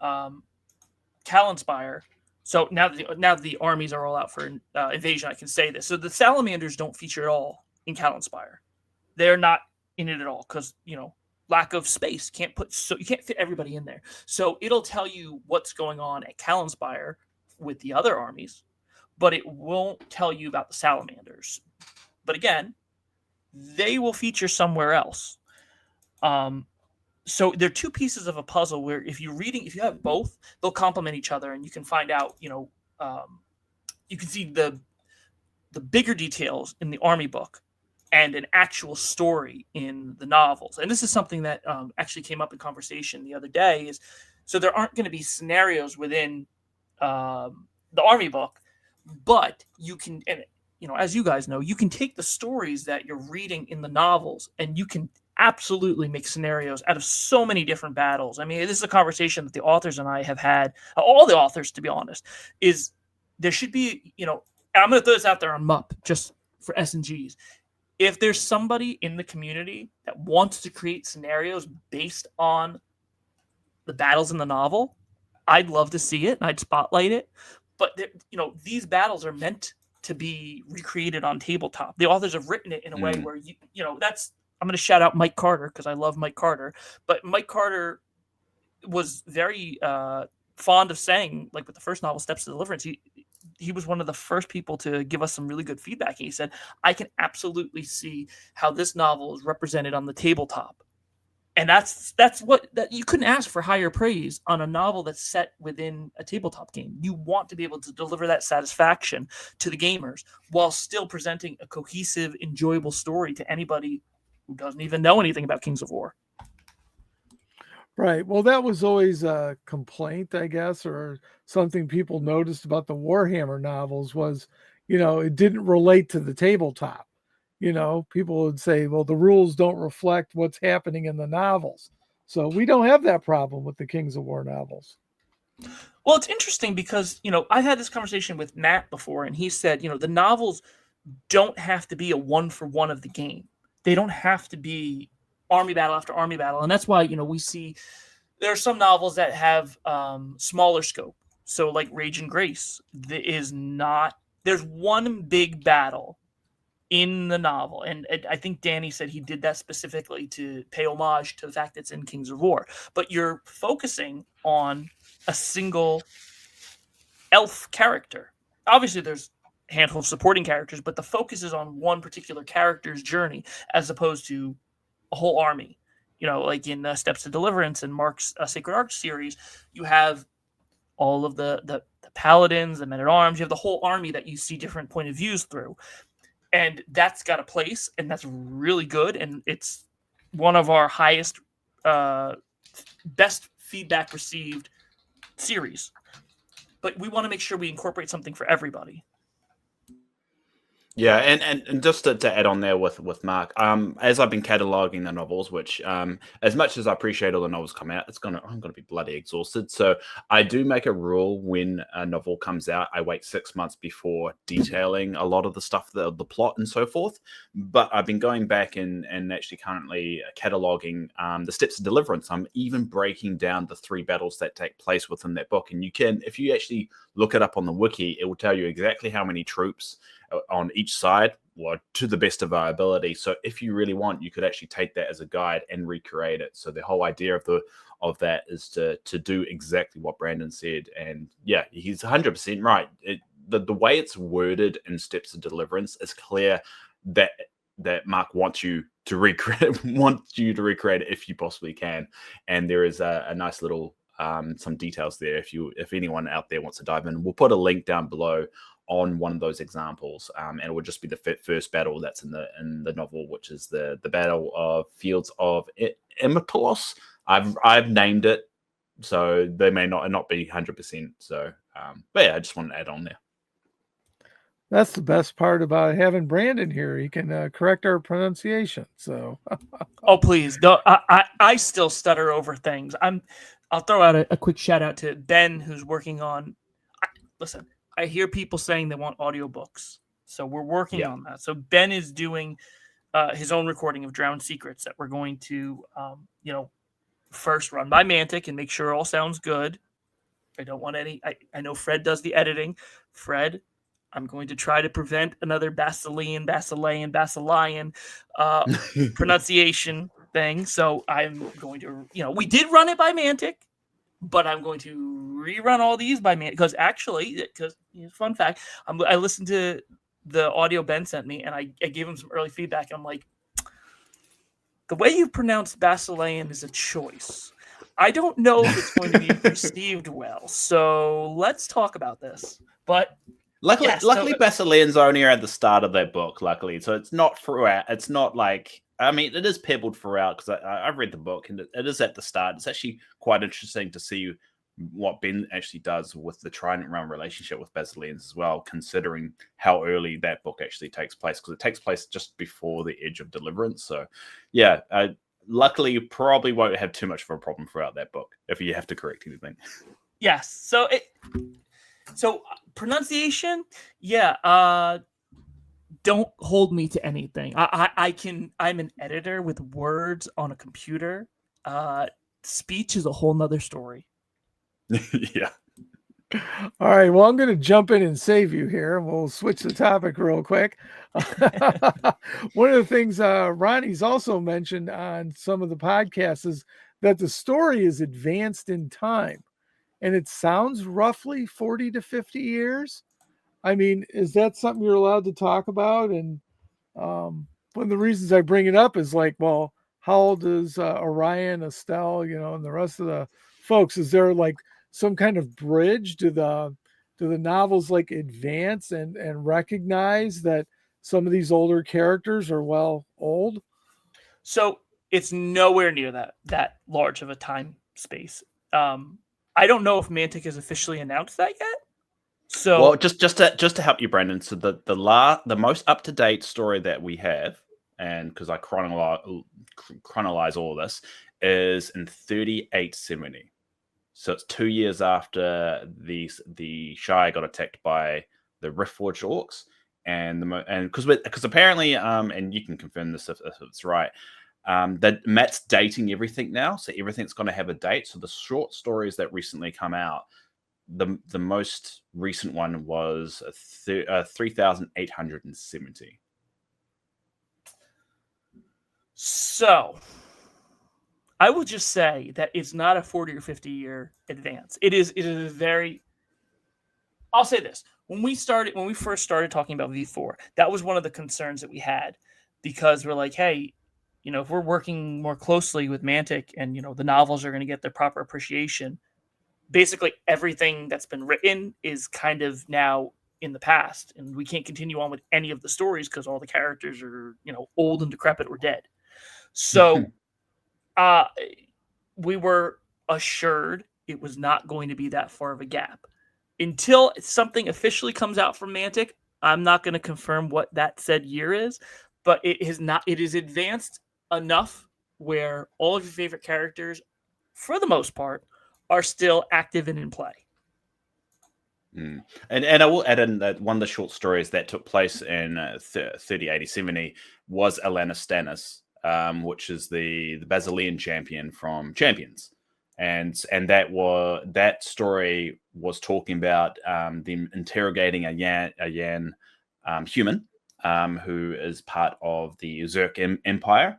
Kalinspire. So now that the armies are all out for invasion, I can say this. So the salamanders don't feature at all in Kalinspire. They're not in it at all because lack of space. You can't fit everybody in there. So it'll tell you what's going on at Kalinspire with the other armies, but it won't tell you about the salamanders. But again, they will feature somewhere else. So they're two pieces of a puzzle where if you have both, they'll complement each other, and you can find out, you can see the bigger details in the army book and an actual story in the novels. And this is something that actually came up in conversation the other day. So there aren't going to be scenarios within the army book, but you can, and as you guys know, you can take the stories that you're reading in the novels and you can absolutely make scenarios out of so many different battles. I mean, this is a conversation that the authors and I have had, all the authors, to be honest, is there should be, and I'm going to throw this out there on MUP just for S&Gs. If there's somebody in the community that wants to create scenarios based on the battles in the novel, I'd love to see it and I'd spotlight it. But these battles are meant to be recreated on tabletop. The authors have written it in a way where I'm going to shout out Mike Carter because I love Mike Carter. But Mike Carter was very fond of saying, like with the first novel, Steps to Deliverance, he was one of the first people to give us some really good feedback. And he said, I can absolutely see how this novel is represented on the tabletop. And that's what you couldn't ask for higher praise on a novel that's set within a tabletop game. You want to be able to deliver that satisfaction to the gamers while still presenting a cohesive, enjoyable story to anybody who doesn't even know anything about Kings of War. Right. Well, that was always a complaint, I guess, or something people noticed about the Warhammer novels was, it didn't relate to the tabletop. People would say, well, the rules don't reflect what's happening in the novels. So we don't have that problem with the Kings of War novels. Well, it's interesting because, I had this conversation with Matt before, and he said, the novels don't have to be a one-for-one of the game. They don't have to be army battle after army battle. And that's why, we see there are some novels that have smaller scope. So like Rage and Grace, there's one big battle in the novel. And I think Danny said he did that specifically to pay homage to the fact that it's in Kings of War. But you're focusing on a single elf character. Obviously, there's a handful of supporting characters, but the focus is on one particular character's journey as opposed to a whole army. You know, like in Steps to Deliverance and Mark's Sacred Arch series, you have all of the paladins, the men at arms. You have the whole army that you see different point of views through, and that's got a place, and that's really good. And it's one of our highest, best feedback received series. But we want to make sure we incorporate something for everybody. Yeah, and just to add on there with Mark, as I've been cataloging the novels, which as much as I appreciate all the novels come out, I'm gonna be bloody exhausted. So I do make a rule when a novel comes out, I wait 6 months before detailing a lot of the stuff, the plot and so forth. But I've been going back and actually currently cataloging the Steps of Deliverance. I'm even breaking down the 3 battles that take place within that book, and you can, if you actually look it up on the wiki, it will tell you exactly how many troops on each side, or to the best of our ability. So if you really want, you could actually take that as a guide and recreate it. So the whole idea of that is to do exactly what Brandon said. And yeah, he's 100% right. The way it's worded in Steps of Deliverance is clear that Mark wants you to recreate it if you possibly can. And there is a nice little some details there if anyone out there wants to dive in. We'll put a link down below on one of those examples, and it would just be the first battle that's in the novel, which is the Battle of Fields of Immaculus. I've named it, so they may not be 100%. So, but yeah, I just wanted to add on there. That's the best part about having Brandon here. He can correct our pronunciation. So, oh please, don't. I still stutter over things. I'll throw out a quick shout out to Ben, who's working on. Listen, I hear people saying they want audiobooks, so we're working on that. So Ben is doing his own recording of Drowned Secrets that we're going to, first run by Mantic and make sure it all sounds good. I don't want any. I know Fred does the editing. Fred, I'm going to try to prevent another Basilean pronunciation thing. So I'm going to, we did run it by Mantic, but I'm going to rerun all these by Mantic because fun fact, I listened to the audio Ben sent me and I gave him some early feedback. I'm like, the way you pronounce Basilean is a choice. I don't know if it's going to be received well. So let's talk about this. But luckily, Basilean's only at the start of their book. Luckily, so it's not throughout. It's not like, I mean, it is pebbled throughout because I've read the book and it is at the start. It's actually quite interesting to see what Ben actually does with the Trident Realm relationship with Basileans as well, considering how early that book actually takes place, because it takes place just before the Edge of Deliverance. So, yeah, luckily you probably won't have too much of a problem throughout that book if you have to correct anything. Yes. So pronunciation, yeah. Don't hold me to anything. I'm an editor with words on a computer. Speech is a whole nother story. Yeah. All right. Well, I'm going to jump in and save you here. We'll switch the topic real quick. One of the things Ronnie's also mentioned on some of the podcasts is that the story is advanced in time, and it sounds roughly 40 to 50 years. I mean, is that something you're allowed to talk about? And one of the reasons I bring it up is like, well, how old is Orion, Estelle, and the rest of the folks? Is there like some kind of bridge? Do the novels like advance and recognize that some of these older characters are old? So it's nowhere near that large of a time space. I don't know if Mantic has officially announced that yet. So, well, just to help you, Brandon. So the most up to date story that we have, and because I chronologize all this, is in 3870. So it's 2 years after the Shire got attacked by the Riftforged Orcs, and because apparently, and you can confirm this if it's right, that Matt's dating everything now, so everything's going to have a date. So the short stories that recently come out, the most recent one was 3,870. So I will just say that it's not a 40 or 50 year advance. It is a very I'll say this: when we first started talking about V4, that was one of the concerns that we had, because we're like, hey, if we're working more closely with Mantic, and the novels are going to get their proper appreciation, basically everything that's been written is kind of now in the past, and we can't continue on with any of the stories because all the characters are old and decrepit or dead. So we were assured it was not going to be that far of a gap until something officially comes out from Mantic. I'm not going to confirm what that said year is, but it is advanced enough where all of your favorite characters, for the most part, are still active and in play. And I will add in that one of the short stories that took place in 308070 was Alana Stannis, which is the Basilean champion from Champions, and that story was talking about them interrogating a Yan human who is part of the Zerk Empire.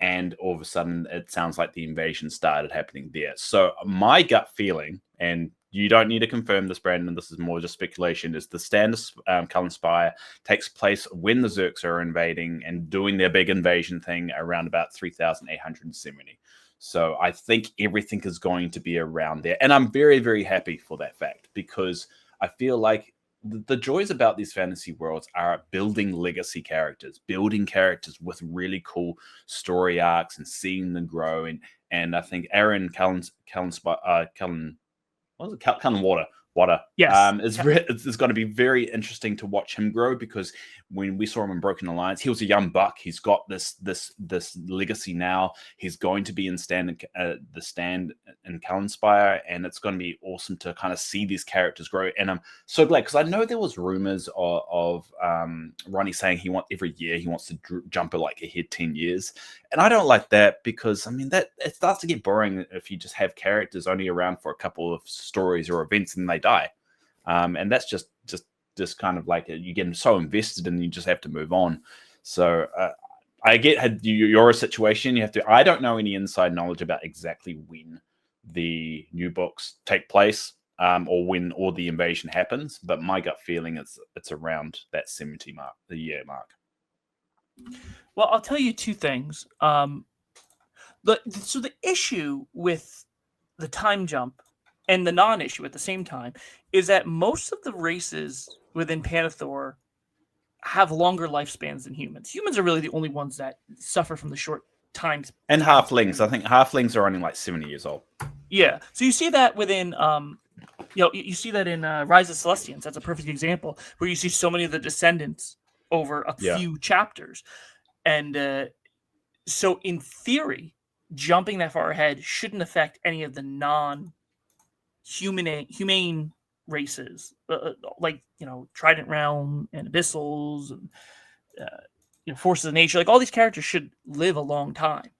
And all of a sudden, it sounds like the invasion started happening there. So my gut feeling, and you don't need to confirm this, Brandon, this is more just speculation, is the Stannis Cullen Spire takes place when the Zerks are invading and doing their big invasion thing around about 3,870. So I think everything is going to be around there. And I'm very, very happy for that fact, because I feel like the joys about these fantasy worlds are building legacy characters, building characters with really cool story arcs and seeing them grow. And I think Aaron Cullen Water. Yes. It's going to be very interesting to watch him grow, because when we saw him in Broken Alliance, he was a young buck. He's got this legacy now. He's going to be in the stand in Callenspire, and it's going to be awesome to kind of see these characters grow. And I'm so glad, because I know there was rumors of Ronnie saying every year he wants to jump ahead 10 years, and I don't like that, because I mean that it starts to get boring if you just have characters only around for a couple of stories or events and they die. And that's just kind of like you get so invested and you just have to move on. So I get you're a situation you have to. I don't know any inside knowledge about exactly when the new books take place, or when all the invasion happens, but my gut feeling it's around that 70 mark, the year mark. Well, I'll tell you two things. So the issue with the time jump and the non-issue at the same time is that most of the races within Pannilore have longer lifespans than humans. Humans are really the only ones that suffer from the short times. And halflings. I think halflings are only like 70 years old. Yeah. So you see that within, you see that in Rise of Celestians. That's a perfect example where you see so many of the descendants over a few chapters. And so in theory, jumping that far ahead shouldn't affect any of the humane races, like Trident Realm and Abyssals and Forces of Nature. Like all these characters should live a long time.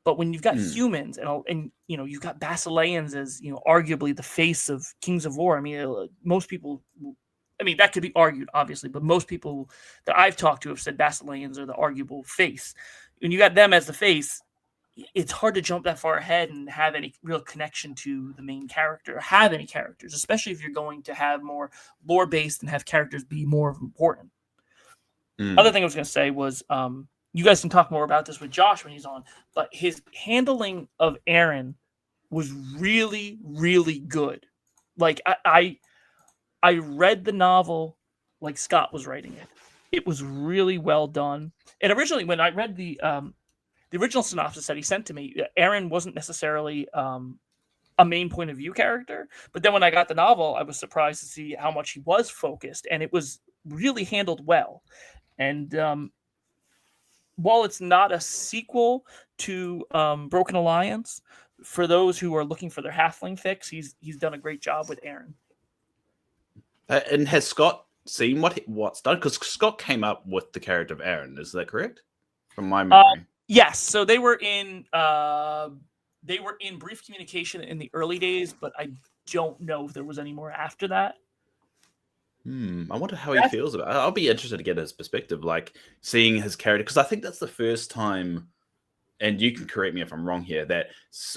But when you've got humans and you've got Basileans as arguably the face of Kings of War. I mean, most people. I mean, that could be argued, obviously, but most people that I've talked to have said Basileans are the arguable face. When you got them as the face, it's hard to jump that far ahead and have any real connection to the main character, have any characters, especially if you're going to have more lore-based and have characters be more important. Other thing I was going to say was, you guys can talk more about this with Josh when he's on, but his handling of Aaron was really, really good. Like, I read the novel like Scott was writing it. It was really well done. And originally, when I read the original synopsis that he sent to me, Aaron wasn't necessarily a main point of view character. But then when I got the novel, I was surprised to see how much he was focused, and it was really handled well. And while it's not a sequel to Broken Alliance, for those who are looking for their halfling fix, he's done a great job with Aaron. And has Scott seen what's done? Because Scott came up with the character of Aaron. Is that correct? From my memory. Yes. So they were in brief communication in the early days, but I don't know if there was any more after that. I wonder how he feels about it. I'll be interested to get his perspective, like seeing his character, because I think that's the first time and you can correct me if I'm wrong here, that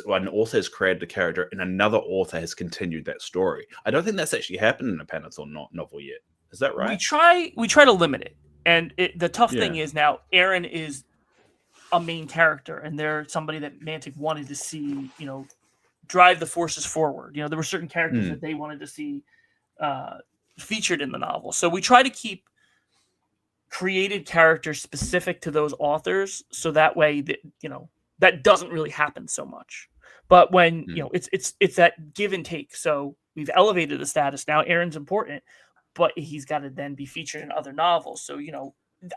an author has created a character and another author has continued that story. I don't think that's actually happened in a Pannilore novel yet. Is that right? We try to limit it, and the tough thing is now Aaron is a main character, and they're somebody that Mantic wanted to see, drive the forces forward. There were certain characters that they wanted to see featured in the novel. So we try to keep created characters specific to those authors, so that way that that doesn't really happen so much. But when it's that give and take. So we've elevated the status now. Aaron's important, but he's got to then be featured in other novels. So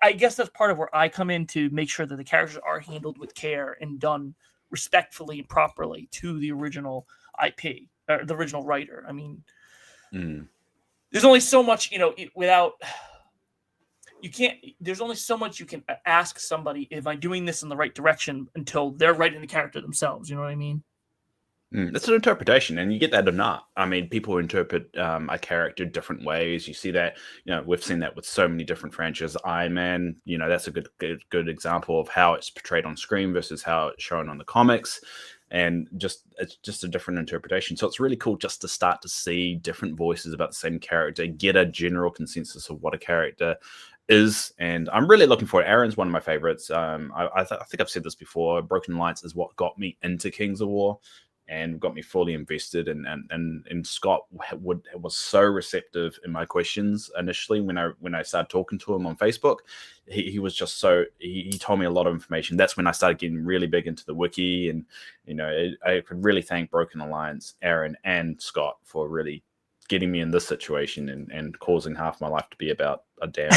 I guess that's part of where I come in to make sure that the characters are handled with care and done respectfully and properly to the original IP or the original writer. I mean, there's only so much there's only so much you can ask somebody, am I doing this in the right direction, until they're writing the character themselves. You know what I mean? It's an interpretation, and you get that in art. I mean, people interpret a character different ways. You see that, we've seen that with so many different franchises. Iron Man, that's a good example of how it's portrayed on screen versus how it's shown on the comics. And it's just a different interpretation. So it's really cool just to start to see different voices about the same character, get a general consensus of what a character is. And I'm really looking for it. Aaron's one of my favorites. I think I've said this before. Broken Alliance is what got me into Kings of War and got me fully invested. And Scott was so receptive in my questions initially when I started talking to him on Facebook. He was just he told me a lot of information. That's when I started getting really big into the wiki, and I could really thank Broken Alliance, Aaron, and Scott for really getting me in this situation and causing half my life to be about a damn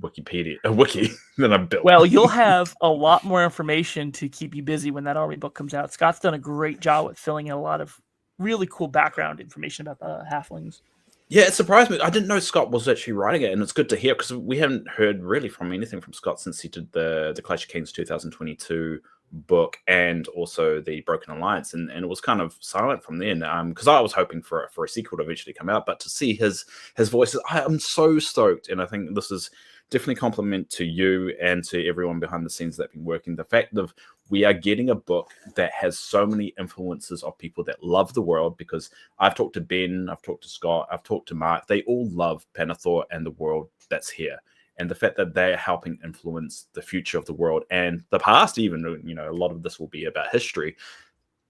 a wiki that I built. Well, you'll have a lot more information to keep you busy when that army book comes out. Scott's done a great job with filling in a lot of really cool background information about the halflings. Yeah, it surprised me. I didn't know Scott was actually writing it, and it's good to hear, because we haven't heard really from anything from Scott since he did the Clash of Kings 2022 book and also the Broken Alliance, and it was kind of silent from then, because I was hoping for a sequel to eventually come out. But to see his voices, I'm so stoked, and I think this is definitely a compliment to you and to everyone behind the scenes that have been working. The fact that we are getting a book that has so many influences of people that love the world, because I've talked to Ben, I've talked to Scott, I've talked to Mark. They all love Pannilore and the world that's here. And the fact that they're helping influence the future of the world and the past, even, a lot of this will be about history.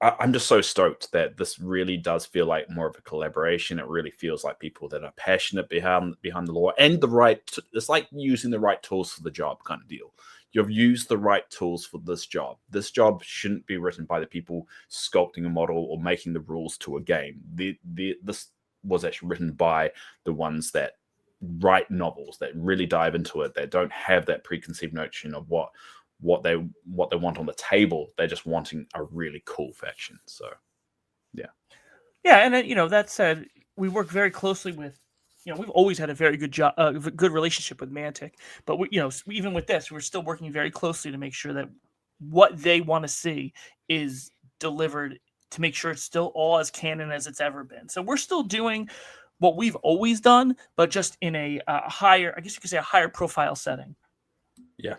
I'm just so stoked that this really does feel like more of a collaboration. It really feels like people that are passionate behind the lore and it's like using the right tools for the job kind of deal. You've used the right tools for this job. This job shouldn't be written by the people sculpting a model or making the rules to a game. This was actually written by the ones that write novels, that really dive into it. They don't have that preconceived notion of what they want on the table. They're just wanting a really cool faction. So and then, that said, we work very closely with, we've always had a very good good relationship with Mantic, but even with this, we're still working very closely to make sure that what they want to see is delivered, to make sure it's still all as canon as it's ever been. So we're still doing what we've always done, but just in a higher, I guess you could say, a higher profile setting. Yeah.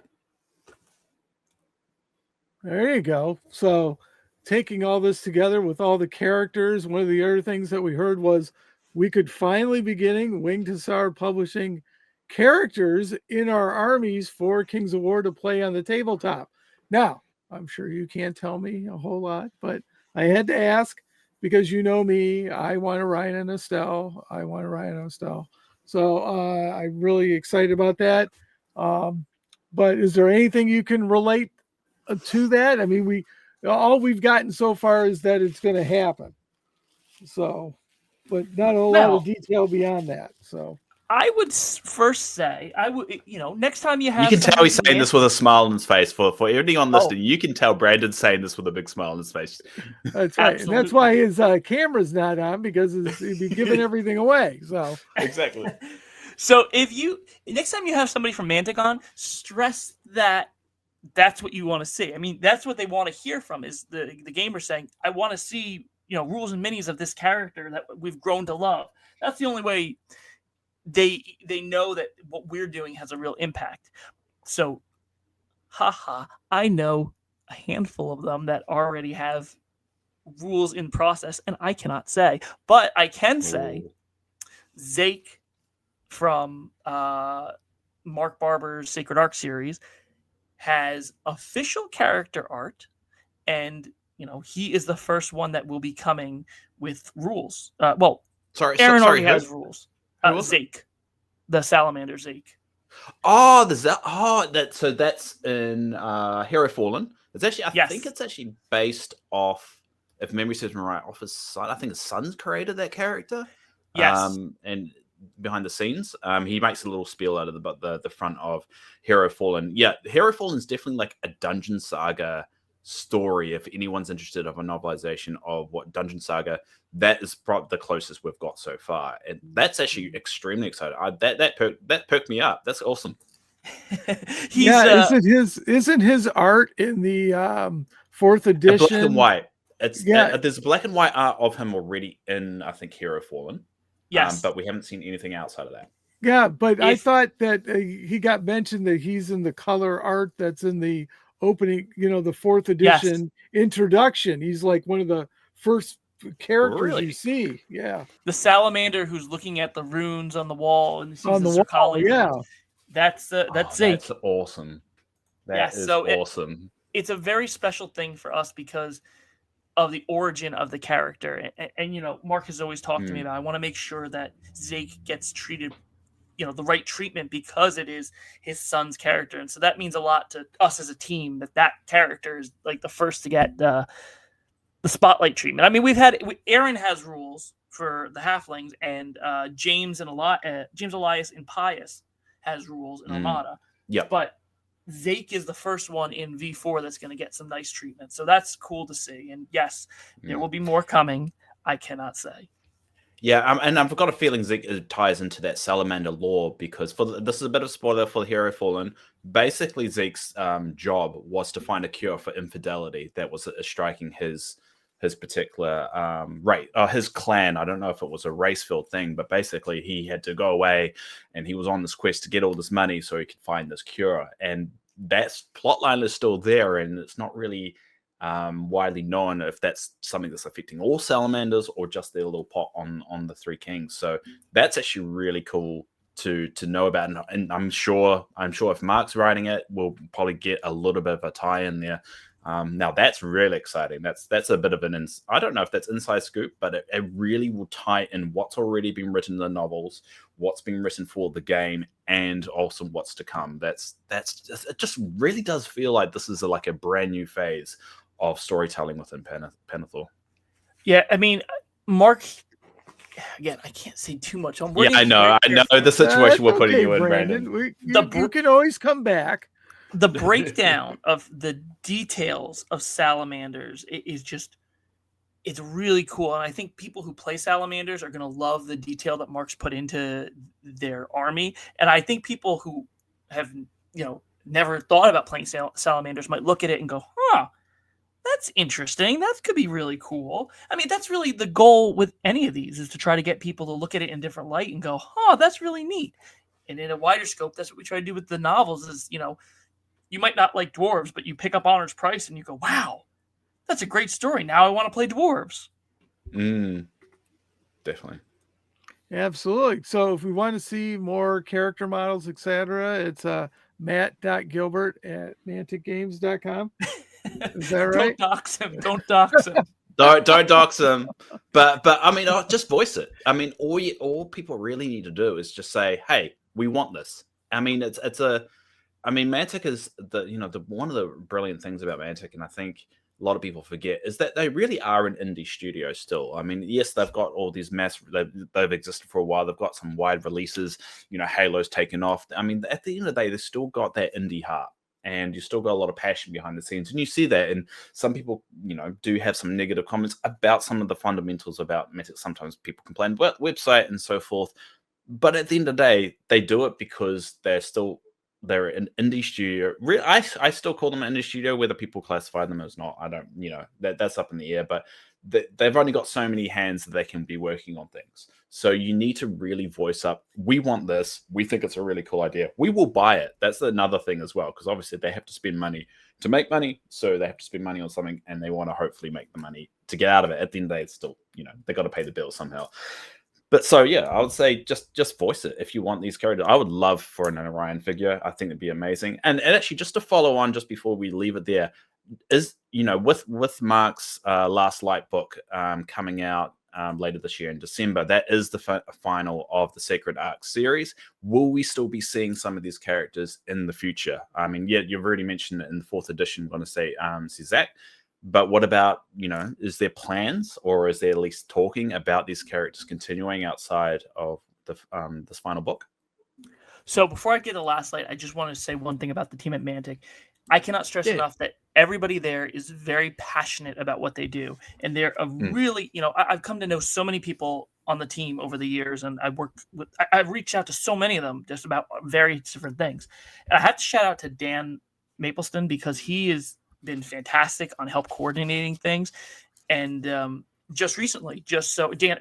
There you go. So taking all this together with all the characters, one of the other things that we heard was we could finally be getting Winged Hussar Publishing characters in our armies for Kings of War to play on the tabletop. Now, I'm sure you can't tell me a whole lot, but I had to ask, because you know me, I want to ride an Estelle. So I'm really excited about that. But is there anything you can relate to that? I mean, all we've gotten so far is that it's going to happen. So, but not a lot of detail beyond that. So I would first say, next time you have... You can tell he's saying this with a smile on his face. For anyone listening, you can tell Brandon's saying this with a big smile on his face. That's right. And that's why his camera's not on, because he'd be giving everything away. So exactly. So next time you have somebody from Mantic on, stress that that's what you want to see. I mean, that's what they want to hear from, is the gamer saying, I want to see, rules and minis of this character that we've grown to love. That's the only way they know that what we're doing has a real impact. So, I know a handful of them that already have rules in process, and I cannot say. But I can say Zake from Mark Barber's Sacred Arc series has official character art, and he is the first one that will be coming with rules. Aaron already has rules. Zake, the Salamander Zake. Oh, that's in Hero Fallen. It's actually, I think it's actually based off, if memory serves me right, off his son. I think his son's created that character. Yes. And behind the scenes, he makes a little spiel out of the front of Hero Fallen. Yeah, Hero Fallen is definitely like a Dungeon Saga story. If anyone's interested of a novelization of what Dungeon Saga, that is probably the closest we've got so far, and that's actually extremely exciting. That perked me up. That's awesome. Isn't his art in the fourth edition black and white? There's a black and white art of him already in, I think, Hero Fallen. Yes, but we haven't seen anything outside of that. Yeah, but I thought that he got mentioned that he's in the color art that's in the opening, the fourth edition introduction. He's like one of the first characters you see. Yeah, the salamander who's looking at the runes on the wall and sees on the wall. Yeah, that's Zake. That's awesome. That is awesome. It's a very special thing for us because of the origin of the character, and Mark has always talked to me about, I want to make sure that Zake gets treated the right treatment because it is his son's character, and so that means a lot to us as a team that character is like the first to get the spotlight treatment. I mean, Aaron has rules for the halflings, and James Elias and Pius has rules in Armada. Yeah, but Zake is the first one in V4 that's going to get some nice treatment, so that's cool to see. And yes, there will be more coming. I cannot say. Yeah, and I've got a feeling Zeke ties into that Salamander lore, because this is a bit of a spoiler for the Hero Fallen. Basically, Zeke's job was to find a cure for infidelity that was striking his particular his clan. I don't know if it was a race-filled thing, but basically he had to go away, and he was on this quest to get all this money so he could find this cure. And that plotline is still there, and it's not really widely known if that's something that's affecting all salamanders or just their little pot on the Three Kings. So that's actually really cool to know about, and I'm sure if Mark's writing it, we'll probably get a little bit of a tie in there. Now that's really exciting. That's a bit of I don't know if that's inside scoop, but it really will tie in what's already been written in the novels, what's been written for the game, and also what's to come. It just really does feel like this is like a brand new phase of storytelling within Pannilore. Yeah, I mean, Mark. Again, I can't say too much. I know the situation we're putting you in, Brandon. You can always come back. The breakdown of the details of salamanders it's really cool, and I think people who play salamanders are going to love the detail that Mark's put into their army. And I think people who have never thought about playing salamanders might look at it and go, "Huh, that's interesting. That could be really cool." I mean, that's really the goal with any of these, is to try to get people to look at it in different light and go, "Oh, that's really neat." And in a wider scope, that's what we try to do with the novels is, you might not like dwarves, but you pick up Honor's Price and you go, "Wow, that's a great story. Now I want to play dwarves." Definitely. Absolutely. So if we want to see more character models, etc., it's matt.gilbert@manticgames.com. Is that right? Don't dox him. Don't dox him. Don't dox him. But I mean, just voice it. I mean, all people really need to do is just say, "Hey, we want this." I mean, Mantic is the one of the brilliant things about Mantic, and I think a lot of people forget, is that they really are an indie studio still. I mean, yes, they've got all these they've existed for a while. They've got some wide releases. Halo's taken off. I mean, at the end of the day, they've still got that indie heart, and you still got a lot of passion behind the scenes. And you see that, and some people, do have some negative comments about some of the fundamentals about Mantic. Sometimes people complain about website and so forth. But at the end of the day, they do it because they're an indie studio. I still call them an indie studio. Whether people classify them as not, I don't. That's up in the air. But they've only got so many hands that they can be working on things. So you need to really voice up, we want this, we think it's a really cool idea, we will buy it. That's another thing as well, because obviously they have to spend money to make money, so they have to spend money on something, and they want to hopefully make the money to get out of it. At the end of the day, it's still, they got to pay the bills somehow. But so yeah, I would say just voice it if you want these characters. I would love for an Orion figure. I think it'd be amazing. And actually, just to follow on, just before we leave it there, is with Mark's Last Light book coming out later this year in December, that is the final of the Sacred Arc series. Will we still be seeing some of these characters in the future? I mean, yeah, you've already mentioned it in the 4th edition. I'm going to say Zach. But what about, is there plans, or is there at least talking about these characters continuing outside of the this final book? So before I get to Last Light, I just want to say one thing about the team at Mantic. I cannot stress enough that everybody there is very passionate about what they do. And they're a really, I've come to know so many people on the team over the years, and I've reached out to so many of them just about various different things. And I have to shout out to Dan Mapleston, because he has been fantastic on help coordinating things. And just recently, Dan,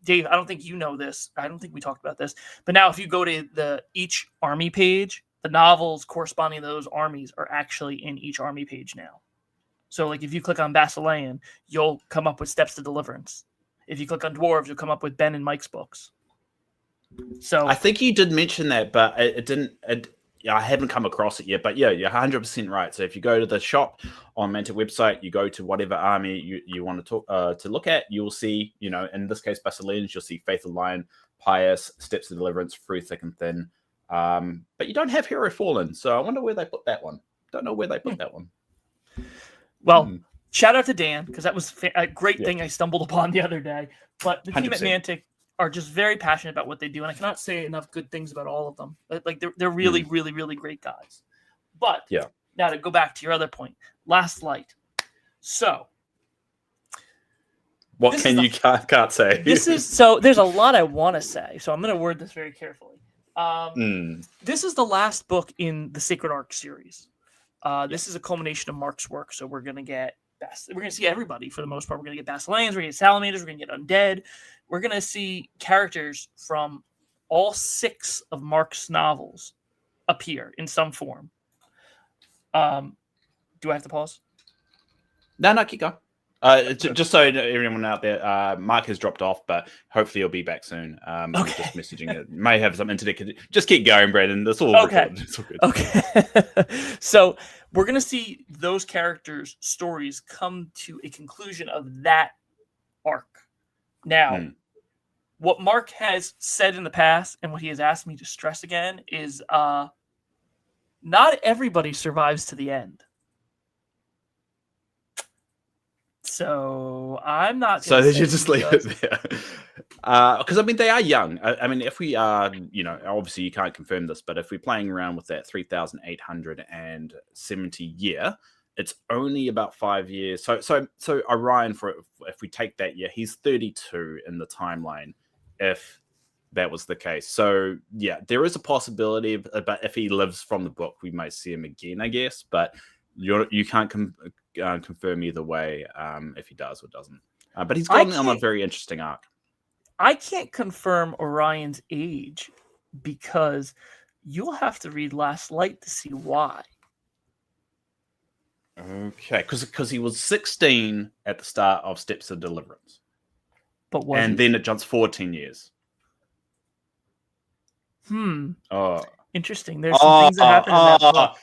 Dave, I don't think you know this. I don't think we talked about this. But now if you go to each army page, the novels corresponding to those armies are actually in each army page now. So like if you click on Basilean, you'll come up with Steps to Deliverance. If you click on Dwarves, you'll come up with Ben and Mike's books. So I think you did mention that, but it didn't. I haven't come across it yet. But yeah, you're 100% right. So if you go to the shop on Mantic website, you go to whatever army you want to look at, you'll see, in this case, Basileans, you'll see Faith of the Lion, Pious, Steps to Deliverance, Through Thick and Thin. But you don't have Hero Fallen, so I wonder where they put that one. Don't know where they put that one. Well, shout out to Dan, because that was a great thing I stumbled upon the other day. But the team 100%. at Mantic are just very passionate about what they do, and I cannot say enough good things about all of them. Like they're really, really, really great guys. But now to go back to your other point, Last Light. So what can you can't say? There's a lot I want to say, so I'm going to word this very carefully. This is the last book in the Sacred Arc series. This is a culmination of Mark's work, so we're going to see everybody for the most part. We're going to get Basileans, we're going to get Salamanders, we're going to get Undead. We're going to see characters from all 6 of Mark's novels appear in some form. Do I have to pause? No, keep going. Just so everyone out there, Mark has dropped off, but hopefully he'll be back soon. Okay. Just messaging it. May have some internet. Just keep going, Brandon. That's all. Okay. It's all good. Okay. So we're going to see those characters' stories come to a conclusion of that arc. Now, what Mark has said in the past, and what he has asked me to stress again, is not everybody survives to the end. So I'm not. So they should just leave it there, because I mean they are young. I mean, if we are, obviously you can't confirm this, but if we're playing around with that 3,870 year, it's only about 5 years. So Orion, if we take that year, he's 32 in the timeline. If that was the case, so yeah, there is a possibility. But if he lives from the book, we might see him again, I guess. But you can't confirm either way if he does or doesn't. But he's gone on a very interesting arc. I can't confirm Orion's age because you'll have to read Last Light to see why. Okay, because he was 16 at the start of Steps of Deliverance. Then it jumps 14 years. Oh. Interesting. There's some things that happen in that book.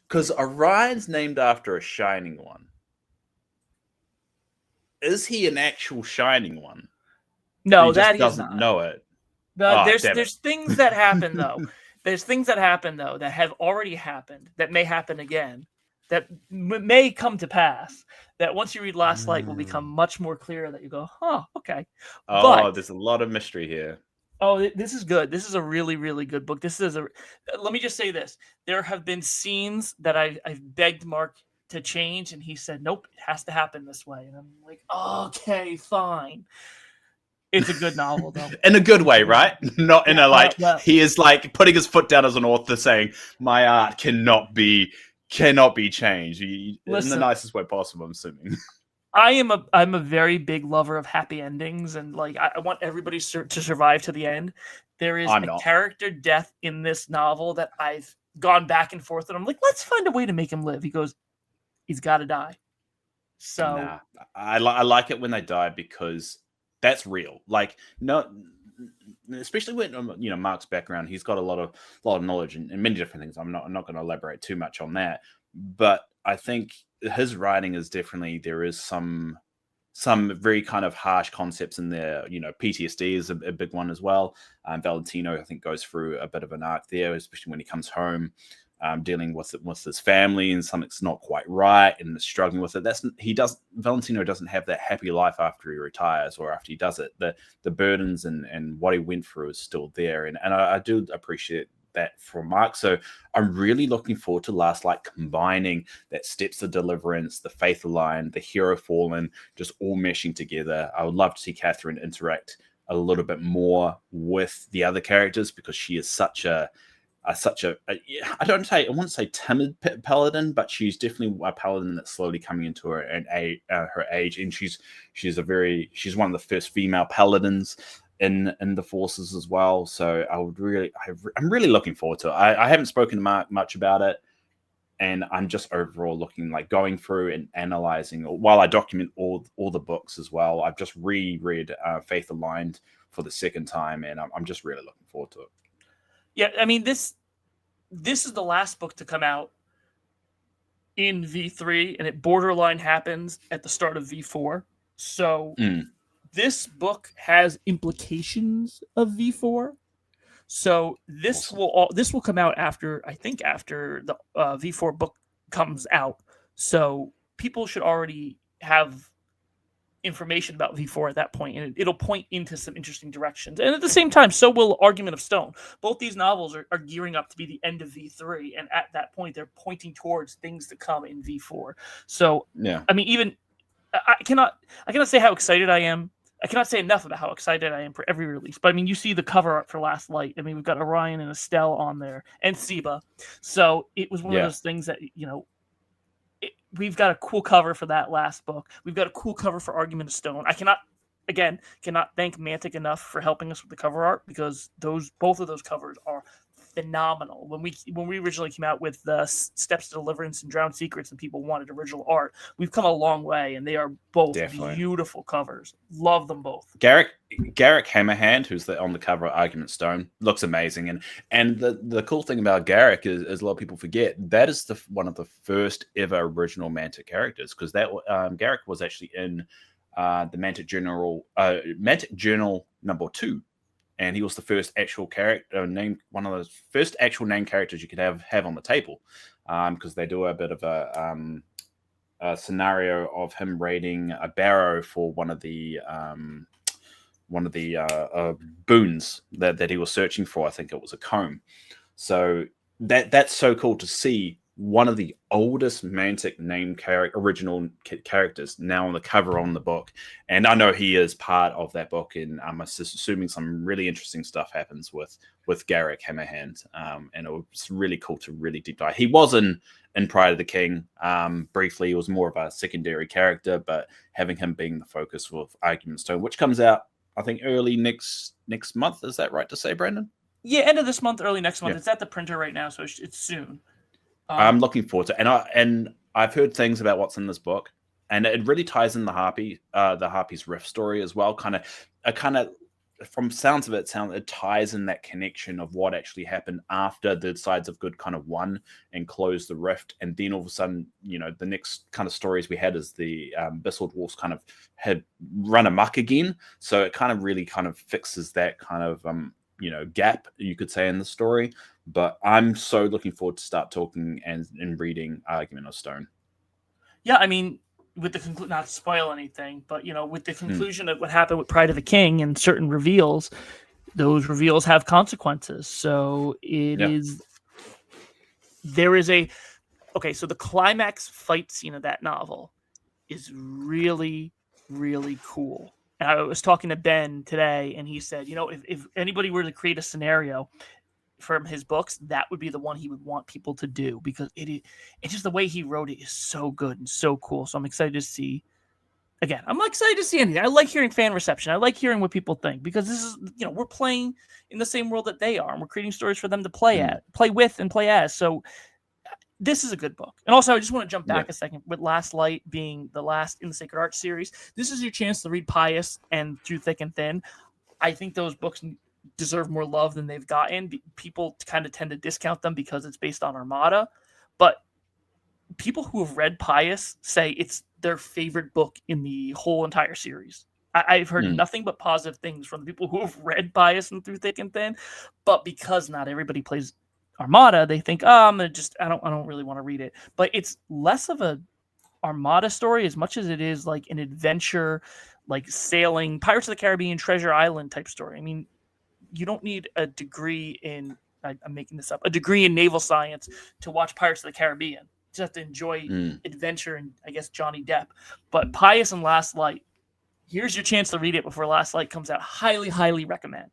Because Orion's named after a Shining One. Is he an actual Shining One? No, he doesn't know it. There's things that happen though. There's things that happen though that have already happened that may happen again, that may come to pass. That once you read Last Light will become much more clear. That you go, okay. There's a lot of mystery here. Oh, this is good. This is a really, really good book. Let me just say this. There have been scenes that I've begged Mark to change, and he said, nope, it has to happen this way. And I'm like, okay, fine. It's a good novel, though. In a good way, right? Not in a he is like putting his foot down as an author saying, my art cannot be changed. In the nicest way possible, I'm assuming. I'm a very big lover of happy endings, and like I want everybody to survive to the end. There is I'm a not. character death in this novel that I've gone back and forth, and I'm like, let's find a way to make him live. He goes, he's got to die. So Nah, I like it when they die because that's real. Like, no, especially when Mark's background, he's got a lot of knowledge and many different things. I'm not going to elaborate too much on that, but I think his writing is definitely, there is some very kind of harsh concepts in there. PTSD is a big one as well. Valentino, I think, goes through a bit of an arc there, especially when he comes home, dealing with his family and something's not quite right and struggling with it. Valentino doesn't have that happy life after he retires or after he does it. The burdens and what he went through is still there. And I do appreciate that from Mark. So I'm really looking forward to Last Light combining that Steps of Deliverance, the Faith Line, the Hero Fallen, just all meshing together. I would love to see Catherine interact a little bit more with the other characters, because she is such a I wouldn't say timid paladin, but she's definitely a paladin that's slowly coming into her age, and she's one of the first female paladins in the forces as well. So I'm really looking forward to it. I haven't spoken to Mark much about it, and I'm just overall going through and analyzing while I document all the books as well. I've just reread Faith Aligned for the second time, and I'm just really looking forward to it. Yeah, I mean, this is the last book to come out in V3, and it borderline happens at the start of V4. So this book has implications of V4. So this will come out after the V4 book comes out. So people should already have information about V4 at that point, and it'll point into some interesting directions. And at the same time, so will Argument of Stone. Both these novels are gearing up to be the end of V3, and at that point, they're pointing towards things to come in V4. So, yeah, I mean, even I cannot say how excited I am. I cannot say enough about how excited I am for every release. But I mean, you see the cover art for Last Light. I mean, we've got Orion and Estelle on there, and Siba. So it was one of those things that we've got a cool cover for that last book. We've got a cool cover for Argument of Stone. I cannot thank Mantic enough for helping us with the cover art, because both of those covers are phenomenal. When we originally came out with the Steps to Deliverance and Drowned Secrets, and people wanted original art, we've come a long way, and they are both beautiful covers. Love them both. Garrick Hammerhand, who's on the cover of Argument Stone, looks amazing. And the cool thing about Garrick is a lot of people forget that is one of the first ever original Mantic characters, because that Garrick was actually in the Mantic Journal number 2. And he was the first actual character one of those first actual name characters you could have on the table, because they do a bit of a scenario of him raiding a barrow for one of the boons that he was searching for. I think it was a comb. So that's so cool to see one of the oldest Mantic name original characters now on the cover on the book. And I know he is part of that book, and I'm assuming some really interesting stuff happens with Garrick Hammerhand. And it was really cool to really deep dive. He was in Pride of the King briefly. He was more of a secondary character, but having him being the focus with Argument Stone, which comes out, I think, early next month. Is that right to say, Brandon? Yeah, end of this month, early next month. Yeah. It's at the printer right now, so it's soon. I'm looking forward to it. And I've heard things about what's in this book, and it really ties in the Harpy's Rift story as well. Kind of from sounds of it, it ties in that connection of what actually happened after the Sides of Good kind of won and closed the rift, and then all of a sudden, the next kind of stories we had is the Bissell Dwarfs kind of had run amok again. So it kind of really kind of fixes that kind of gap, you could say, in the story. But I'm so looking forward to start talking and reading Argument of Stone. Yeah, I mean, with the not to spoil anything, but with the conclusion of what happened with Pride of the King and certain reveals, those reveals have consequences. So there is so the climax fight scene of that novel is really, really cool. And I was talking to Ben today, and he said, if anybody were to create a scenario from his books, that would be the one he would want people to do, because it's just the way he wrote it is so good and so cool. So I'm excited to see again, I'm excited to see anything. I like hearing fan reception. I like hearing what people think, because this is, we're playing in the same world that they are, and we're creating stories for them to play with, and play as. So this is a good book. And also, I just want to jump back a second with Last Light being the last in the Sacred Arts series. This is your chance to read Pious and Through Thick and Thin. I think those books deserve more love than they've gotten. People kind of tend to discount them because it's based on Armada, but people who have read Pious say it's their favorite book in the whole entire series. I've heard nothing but positive things from the people who have read Pious and Through Thick and Thin, but because not everybody plays Armada, they think, I don't really want to read it. But it's less of a Armada story as much as it is like an adventure, like sailing, Pirates of the Caribbean, Treasure Island type story. I mean, you don't need a degree in, I'm making this up, a degree in naval science to watch Pirates of the Caribbean. You just have to enjoy adventure and, I guess, Johnny Depp. But Pious and Last Light, here's your chance to read it before Last Light comes out. Highly, highly recommend.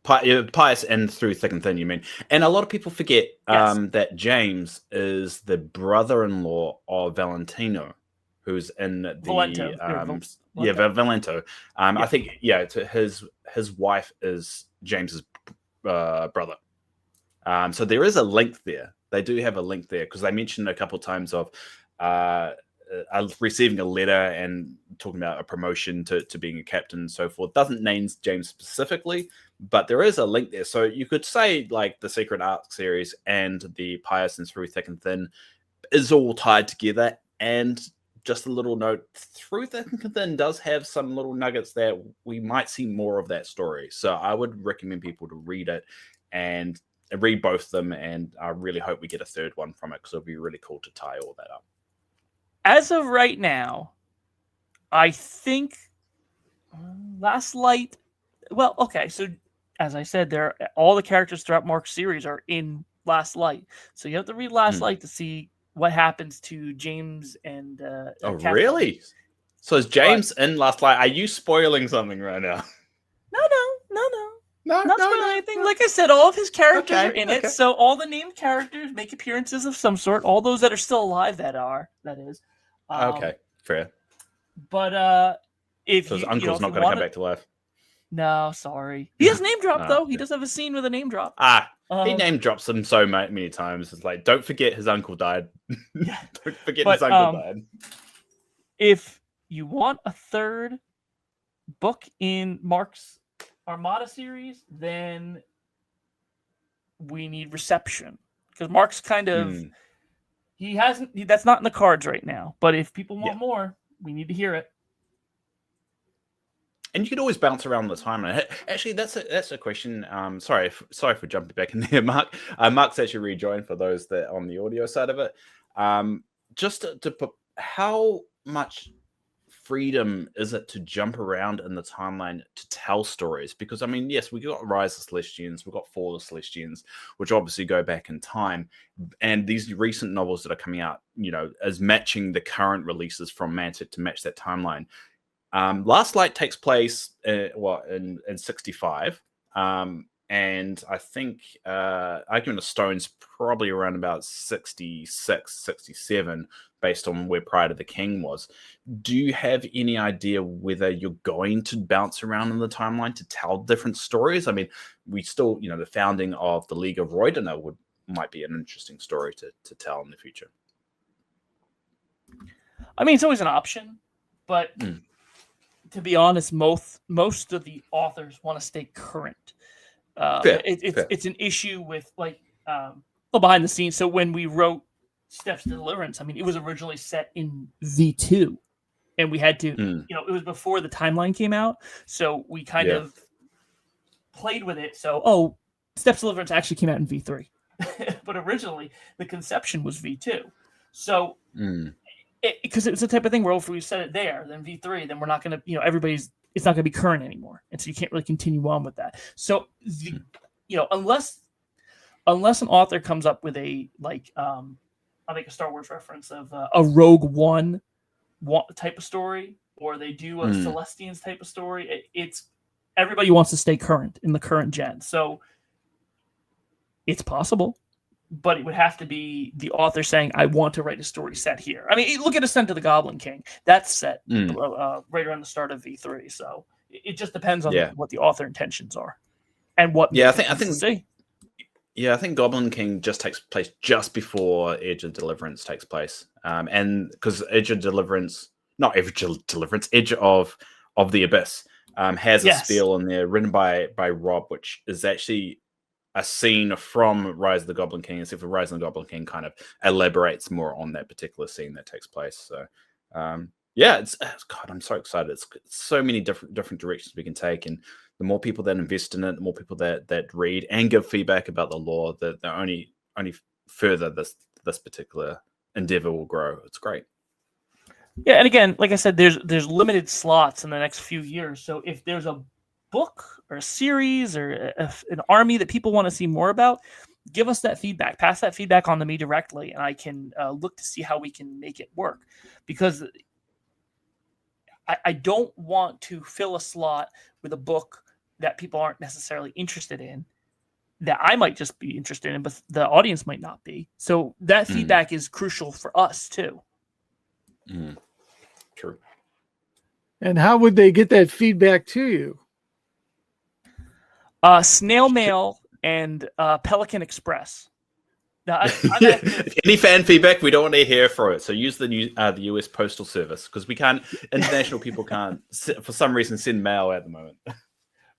Pious and Through Thick and Thin, you mean? And a lot of people forget that James is the brother-in-law of Valentino, who's in the Valento. Valento. I think his wife is James's brother. So there is a link there. They do have a link there, because they mentioned a couple of times of receiving a letter and talking about a promotion to being a captain and so forth. Doesn't name James specifically, but there is a link there. So you could say like the Secret Arts series and the Pious and Through Thick and Thin is all tied together. And just a little note, Through Thick and Thin does have some little nuggets that we might see more of that story. So I would recommend people to read it and read both of them. And I really hope we get a third one from it, because it'll be really cool to tie all that up. As of right now, I think Last Light. Well, okay, so as I said, all the characters throughout Mark's series are in Last Light. So you have to read Last Light to see what happens to James and. Captain. Really? So is James in Last Light? Are you spoiling something right now? No. Not spoiling anything. Like I said, all of his characters are in it. So all the named characters make appearances of some sort. All those that are still alive that is. Okay, fair. But if his uncle's not going to come back to life. No, sorry. He has name drop though. He does have a scene with a name drop. He name drops him so many times. It's like, don't forget his uncle died. Don't forget his uncle died. If you want a third book in Mark's Armada series, then we need reception, because Mark's kind of that's not in the cards right now. But if people want more, we need to hear it. And you could always bounce around the timeline. Actually, that's a question. Sorry for jumping back in there, Mark. Mark's actually rejoined for those that are on the audio side of it. Just to put, how much freedom is it to jump around in the timeline to tell stories? Because I mean, yes, we got Rise of Celestians, we've got Fall of Celestians, which obviously go back in time, and these recent novels that are coming out, as matching the current releases from Mantic to match that timeline. Last Light takes place in 65, and I think Argument of Stone's probably around about 66, 67, based on where Pride of the King was. Do you have any idea whether you're going to bounce around in the timeline to tell different stories? I mean, we still, the founding of the League of Roydana might be an interesting story to tell in the future. I mean, it's always an option, but to be honest, most of the authors want to stay current. It's an issue with behind the scenes. So when we wrote Steps to Deliverance, I mean, it was originally set in V2, and we had to, it was before the timeline came out, so we kind of played with it. So, Steps to Deliverance actually came out in V3, but originally the conception was V2. So, because it's the type of thing where if we set it there, then V3, then we're not going to, it's not going to be current anymore, and so you can't really continue on with that. So, unless an author comes up with I'll make a Star Wars reference of a Rogue One type of story, or they do a Celestians type of story. It's everybody wants to stay current in the current gen, so it's possible. but it would have to be the author saying, I want to write a story set here. I mean, look at Ascent of the Goblin King. That's set right around the start of V3. So it just depends on what the author intentions are and what. Yeah, I think Goblin King just takes place just before Edge of Deliverance takes place. And because Edge of Deliverance, not Edge of Deliverance, Edge of the Abyss has a spell in there written by Rob, which is actually a scene from Rise of the Goblin King, except for Rise of the Goblin King kind of elaborates more on that particular scene that takes place. So, it's God, I'm so excited. It's so many different directions we can take, and the more people that invest in it, the more people that read and give feedback about the lore, the only further this particular endeavor will grow. It's great. Yeah, and again, like I said, there's limited slots in the next few years. So if there's a book or a series or an army that people want to see more about, give us that feedback. Pass that feedback on to me directly, and I can look to see how we can make it work. Because I don't want to fill a slot with a book that people aren't necessarily interested in, that I might just be interested in, but the audience might not be. So that feedback is crucial for us too. True. And how would they get that feedback to you? Snail mail and Pelican Express. Now, any fan feedback, we don't want to hear for it. So use the US Postal Service, because international people can't, for some reason, send mail at the moment.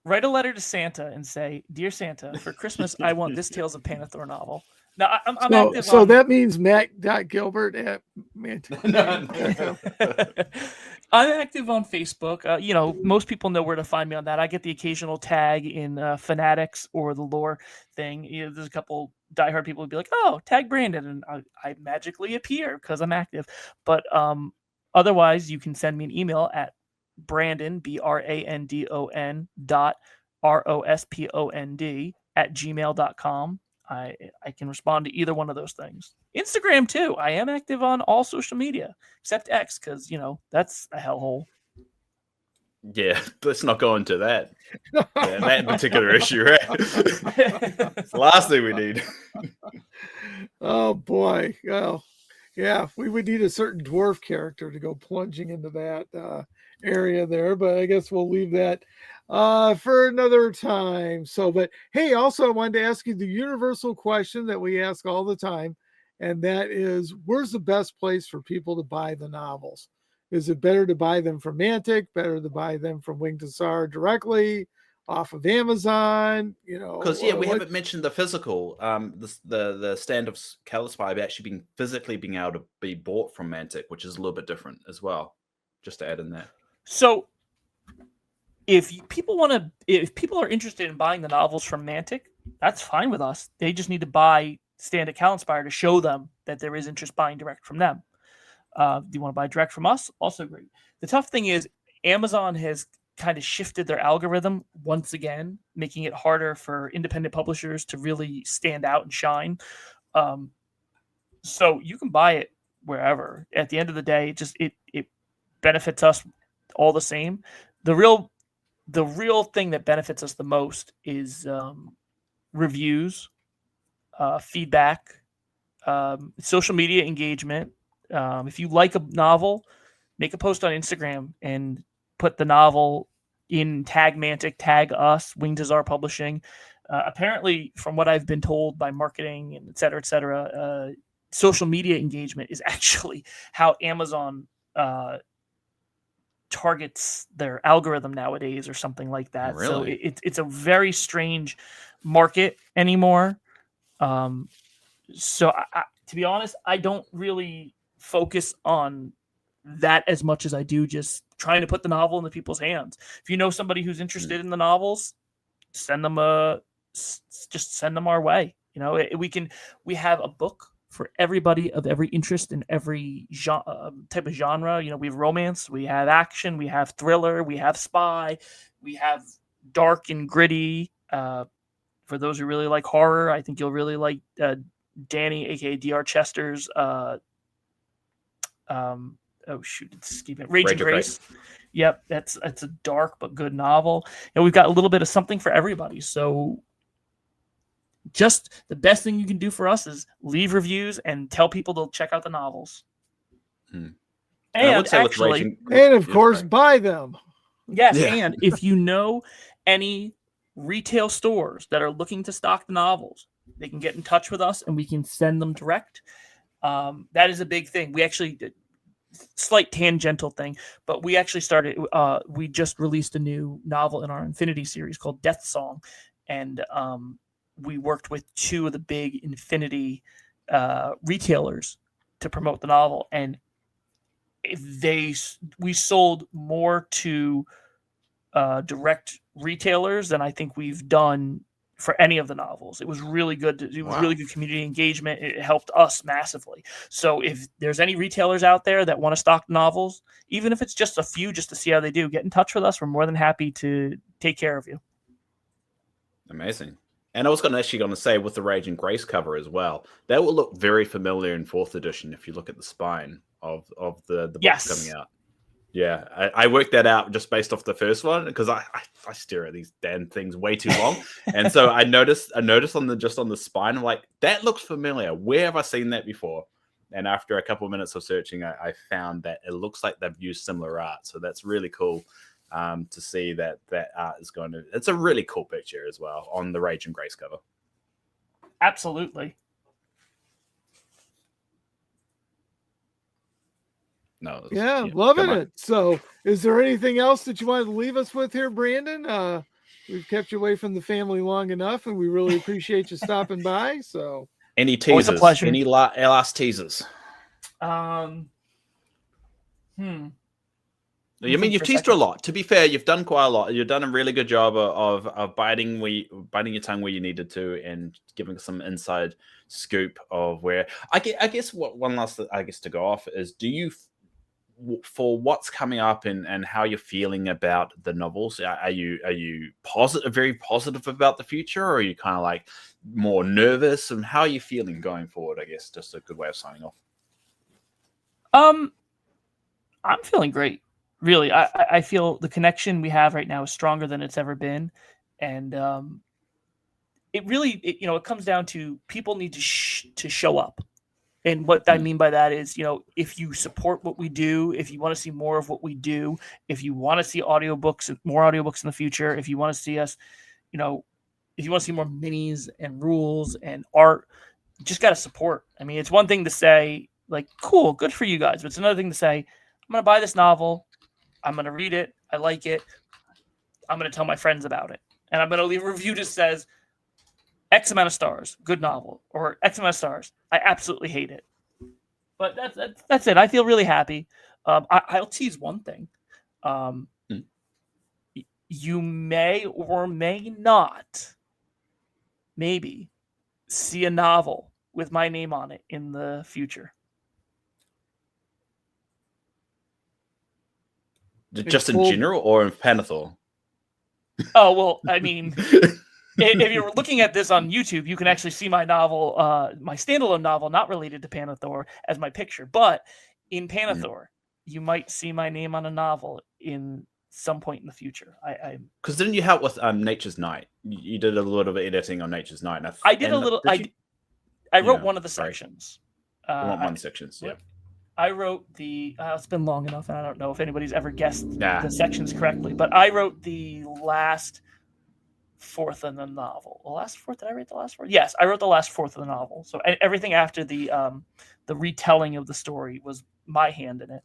Write a letter to Santa and say, "Dear Santa, for Christmas, I want this Tales of Pannilore novel." Now, I'm active. So that means Matt.Gilbert at Mantic. I'm active on Facebook. Most people know where to find me on that. I get the occasional tag in Fanatics or the lore thing. There's a couple diehard people who'd be like, "Oh, tag Brandon," and I magically appear because I'm active. But otherwise, you can send me an email at Brandon, BRANDON .ROSPOND @gmail.com. I can respond to either one of those things. Instagram too. I am active on all social media except X, because that's a hellhole. Yeah, let's not go into that. That particular issue, right? It's the last thing we need. Oh boy. Well, yeah, we would need a certain dwarf character to go plunging into that area there, but I guess we'll leave that for another time. So, but hey, also I wanted to ask you the universal question that we ask all the time, and that is, where's the best place for people to buy the novels? Is it better to buy them from Mantic, better to buy them from Winged Hussar directly, off of Amazon? Because we haven't mentioned the physical. The Stand of Calispire actually being able to be bought from Mantic, which is a little bit different as well. Just to add in that. So, if people are interested in buying the novels from Mantic, that's fine with us. They just need to buy Stand of Calispire to show them that there is interest buying direct from them. Do you want to buy direct from us? Also great. The tough thing is Amazon has kind of shifted their algorithm once again, making it harder for independent publishers to really stand out and shine. So you can buy it wherever. At the end of the day, it benefits us all the same. The real thing that benefits us the most is reviews, feedback, social media engagement. If you like a novel, make a post on Instagram and put the novel in, tag Mantic, tag us, Winged Hussar Publishing. Apparently, from what I've been told by marketing and et cetera, social media engagement is actually how Amazon targets their algorithm nowadays, or something like that. Really? So it's a very strange market anymore. So to be honest, I don't really focus on that as much as I do just trying to put the novel into people's hands. If you know somebody who's interested in the novels, send them our way. We have a book for everybody of every interest in every type of genre. We have romance, we have action, we have thriller, we have spy, we have dark and gritty. For those who really like horror, I think you'll really like Danny, aka Dr. Chester's Raging Grace. Yep, it's a dark but good novel. We've got a little bit of something for everybody. So just the best thing you can do for us is leave reviews and tell people to check out the novels. And And actually, and of course, buy them. Yes, and if you know any retail stores that are looking to stock the novels, they can get in touch with us and we can send them direct. That is a big thing. We actually did slight tangential thing, but we actually started. We just released a new novel in our Infinity series called Death Song, and we worked with two of the big Infinity retailers to promote the novel, and we sold more to direct retailers than I think we've done for any of the novels. It was really good. It was really good community engagement. It helped us massively. So if there's any retailers out there that want to stock novels, even if it's just a few, just to see how they do, get in touch with us. We're more than happy to take care of you. Amazing. And I was going to say, with the Rage and Grace cover as well, that will look very familiar in 4th edition if you look at the spine of the book coming out. Yeah, I worked that out just based off the first one because I stare at these damn things way too long, and so I noticed on the spine, I'm like, that looks familiar. Where have I seen that before? And after a couple of minutes of searching, I found that it looks like they've used similar art. So that's really cool to see that art is going to. It's a really cool picture as well on the Rage and Grace cover. Absolutely. No, loving it. So is there anything else that you wanted to leave us with here, Brandon? We've kept you away from the family long enough, and we really appreciate you stopping by. So any teasers? Always a pleasure. Any last teasers? I mean, you've teased a lot. To be fair, you've done quite a lot. You've done a really good job of biting your tongue where you needed to, and giving some inside scoop of where. I guess what one last to go off is: do you, for what's coming up and how you're feeling about the novels, are you positive, very positive about the future, or are you kind of like more nervous? And how are you feeling going forward? I guess just a good way of signing off. I'm feeling great. Really, I feel the connection we have right now is stronger than it's ever been, and it comes down to people need to show up. And what I mean by that is, if you support what we do, if you want to see more of what we do, if you want to see more audiobooks in the future, if you want to see us, if you want to see more minis and rules and art, you just got to support. I mean, it's one thing to say, like, cool, good for you guys. But it's another thing to say, I'm going to buy this novel. I'm going to read it. I like it. I'm going to tell my friends about it. And I'm going to leave a review that says, X amount of stars, good novel, or X amount of stars, I absolutely hate it. But that's it. I feel really happy. I'll tease one thing. You may or may not, maybe, see a novel with my name on it in the future. Just in general, or in Pannilore? Oh, well, I mean... If you're looking at this on YouTube, you can actually see my novel, my standalone novel, not related to Pannilore, as my picture. But in Pannilore, you might see my name on a novel in some point in the future. Because didn't you help with Nature's Night? You did a little bit of editing on Nature's Night. I did a little. I wrote one of the sections. One sections, yeah. I wrote it's been long enough, and I don't know if anybody's ever guessed the sections correctly. But I wrote the last fourth in the novel. The last fourth? Did I write the last fourth? Yes, I wrote the last fourth of the novel. So everything after the retelling of the story was my hand in it.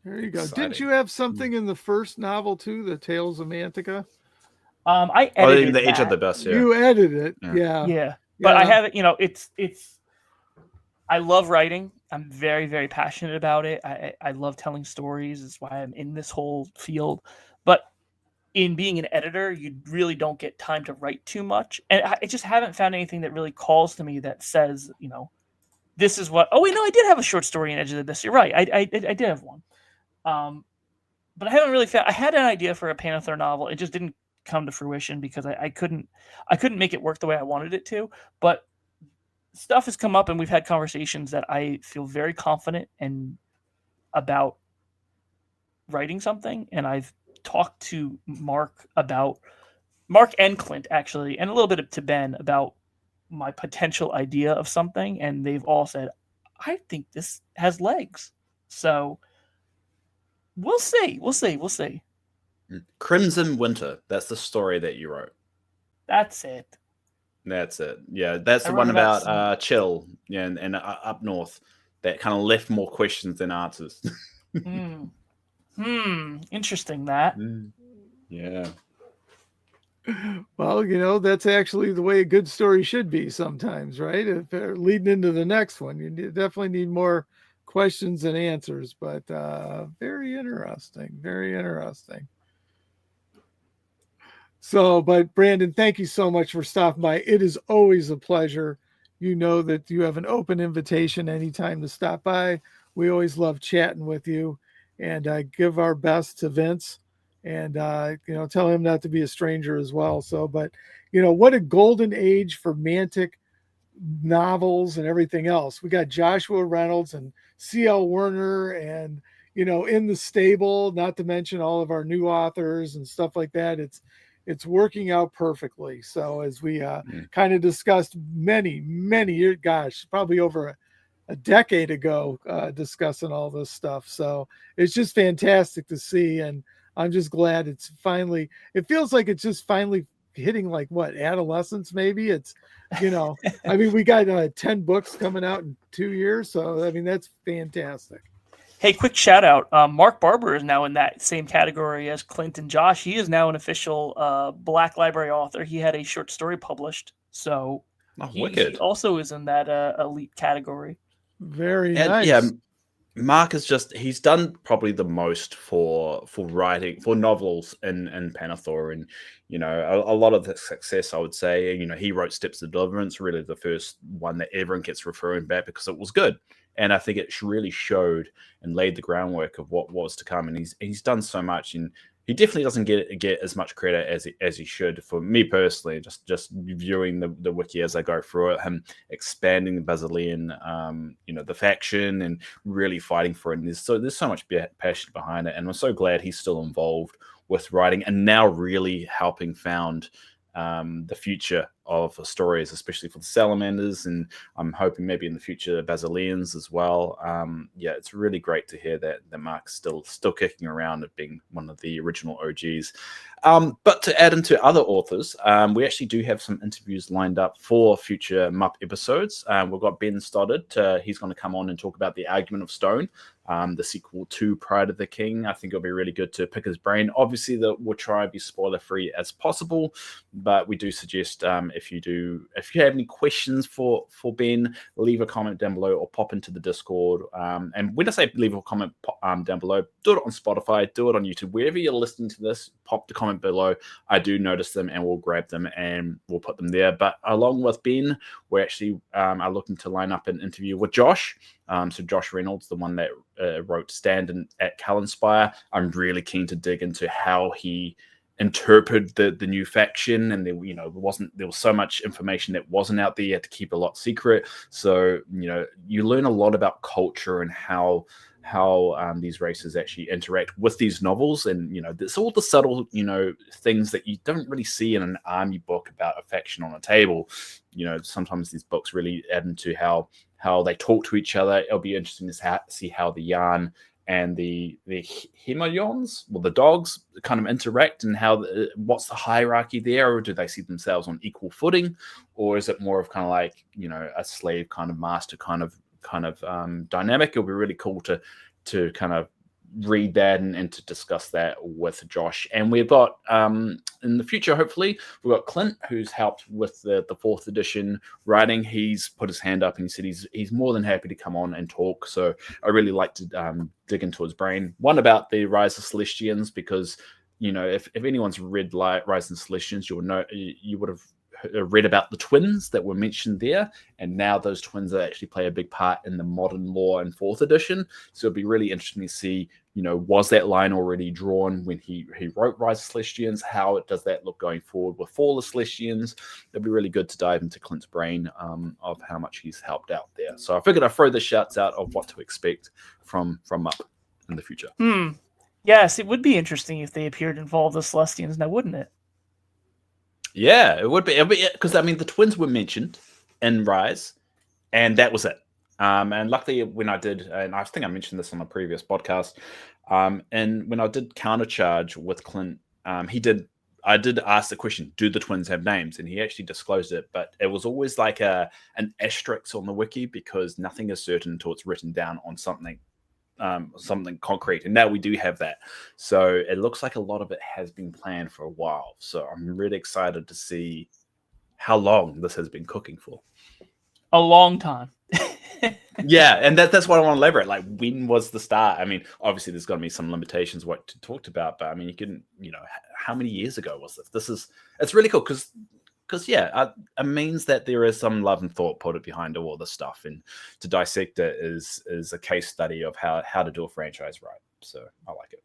There you go. Exciting. Didn't you have something in the first novel too, the Tales of Mantica? I edited the Age of the Best. Yeah. You edited it, yeah. But I have it. It's. I love writing. I'm very, very passionate about it. I love telling stories. That's why I'm in this whole field. But in being an editor, you really don't get time to write too much. And I just haven't found anything that really calls to me that says, this is what... Oh, wait, no, I did have a short story in Edge of the Abyss. You're right. I did have one. But I haven't really found... I had an idea for a Pannilore novel. It just didn't come to fruition because I couldn't make it work the way I wanted it to. But stuff has come up and we've had conversations that I feel very confident about writing something. And I've talked to Mark about Mark and Clint actually, and a little bit to Ben about my potential idea of something, and they've all said, I think this has legs. So we'll see. Crimson Winter. That's the story that you wrote. That's it. That's it. Yeah, that's I the wrote one about about Chill, yeah, and up north. That kind of left more questions than answers. Interesting that. Yeah. Well, that's actually the way a good story should be sometimes, right? If they're leading into the next one, you definitely need more questions and answers, but very interesting. Very interesting. So, but Brandon, thank you so much for stopping by. It is always a pleasure. You know that you have an open invitation anytime to stop by. We always love chatting with you, and give our best to Vince, and tell him not to be a stranger as well. So, but what a golden age for Mantic novels and everything else. We got Joshua Reynolds and C.L. Werner, and in the stable, not to mention all of our new authors and stuff like that. It's working out perfectly. So as we kind of discussed many years, gosh, probably over a decade ago, discussing all this stuff. So it's just fantastic to see. And I'm just glad it feels like it's just finally hitting like what, adolescence, maybe. It's, I mean, we got 10 books coming out in 2 years. So, I mean, that's fantastic. Hey, quick shout out. Mark Barber is now in that same category as Clint and Josh. He is now an official Black Library author. He had a short story published. So he also is in that elite category. Very nice. Yeah, Mark he's done probably the most for writing, for novels in Pannilore, and a lot of the success, I would say. He wrote Steps of Deliverance, really the first one that everyone gets referring back because it was good. And I think it really showed and laid the groundwork of what was to come. And he's done so much, and he definitely doesn't get as much credit as he should. For me personally, just viewing the wiki as I go through it, him expanding the Basilian, the faction, and really fighting for it. And there's so much passion behind it, and I'm so glad he's still involved with writing and now really helping found the future of stories, especially for the Salamanders, and I'm hoping maybe in the future Basilians as well. It's really great to hear that Mark's still kicking around at being one of the original OGs. But to add into other authors, we actually do have some interviews lined up for future MUP episodes. We've got Ben Stoddard. He's going to come on and talk about The Argument of Stone, the sequel to Pride of the King. I think it'll be really good to pick his brain. Obviously, we'll try and be spoiler-free as possible, but we do suggest if you have any questions for Ben, leave a comment down below or pop into the Discord. And when I say leave a comment down below, do it on Spotify, do it on YouTube, wherever you're listening to this, pop the comment below. I do notice them, and we'll grab them and we'll put them there. But along with Ben, we actually are looking to line up an interview with Josh. So Josh Reynolds, the one that wrote Stand at Callenspire. I'm really keen to dig into how he interpret the new faction, and there was so much information that wasn't out there. You had to keep a lot secret, so you learn a lot about culture and how these races actually interact with these novels, and there's all the subtle things that you don't really see in an army book about a faction on a table. Sometimes these books really add into how they talk to each other. It'll be interesting to see how the yarn and the Himalions, well, the dogs, kind of interact, and what's the hierarchy there, or do they see themselves on equal footing, or is it more of kind of like a slave kind of master kind of dynamic? It'll be really cool to kind of read that and to discuss that with Josh. And we've got in the future, hopefully, we've got Clint, who's helped with the 4th edition writing. He's put his hand up and he said he's more than happy to come on and talk. So I really like to dig into his brain. One about the Rise of Celestians, because if anyone's read Rise of Celestians, you would have read about the twins that were mentioned there, and now those twins actually play a big part in the modern lore in 4th edition. So it'd be really interesting to see, was that line already drawn when he wrote Rise of Celestians? How does that look going forward with Fall of Celestians? It'd be really good to dive into Clint's brain of how much he's helped out there. So I figured I'd throw the shouts out of what to expect from MUP in the future. Yes, it would be interesting if they appeared in Fall of the Celestians now, wouldn't it? Yeah, it would be because I mean the twins were mentioned in Rise, and that was it. And luckily, when I did, and I think I mentioned this on a previous podcast, and when I did Countercharge with Clint, I did ask the question, do the twins have names? And he actually disclosed it, but it was always like an asterisk on the wiki because nothing is certain until it's written down on something concrete. And now we do have that. So it looks like a lot of it has been planned for a while. So I'm really excited to see how long this has been cooking for. A long time. Yeah, and that's what I want to elaborate. Like, when was the start? I mean, obviously, there's got to be some limitations what to talk about, but I mean, you can, how many years ago was this? It's really cool because yeah, it means that there is some love and thought put behind all this stuff, and to dissect it is a case study of how to do a franchise right. So I like it.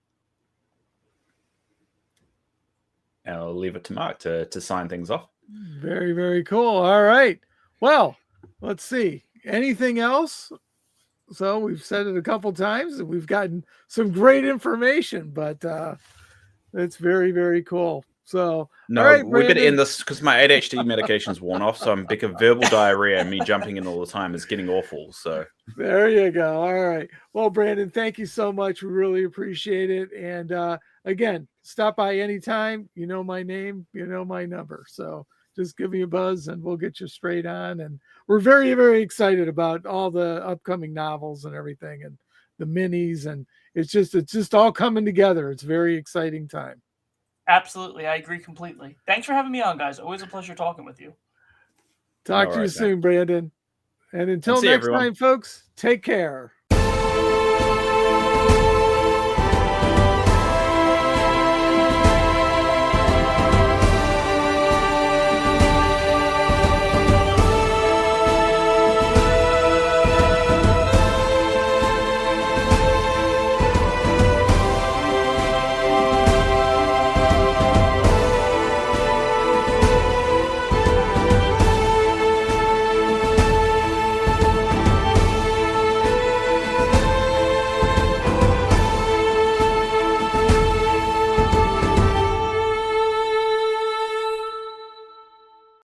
And I'll leave it to Mark to sign things off. Very, very cool. All right. Well, let's see. Anything else? So we've said it a couple times and we've gotten some great information, but it's very, very cool. So no, all right, we're going to Brandon. end this because my ADHD medication's worn off. So I'm becoming verbal diarrhea and me jumping in all the time is getting awful. So there you go. All right. Well, Brandon, thank you so much. We really appreciate it. And again, stop by anytime. You know my name, you know my number. So just give me a buzz and we'll get you straight on. And we're very, very excited about all the upcoming novels and everything and the minis. And it's just all coming together. It's a very exciting time. Absolutely. I agree completely. Thanks for having me on, guys. Always a pleasure talking with you. Talk to you soon, Brandon. And until next time, folks, take care.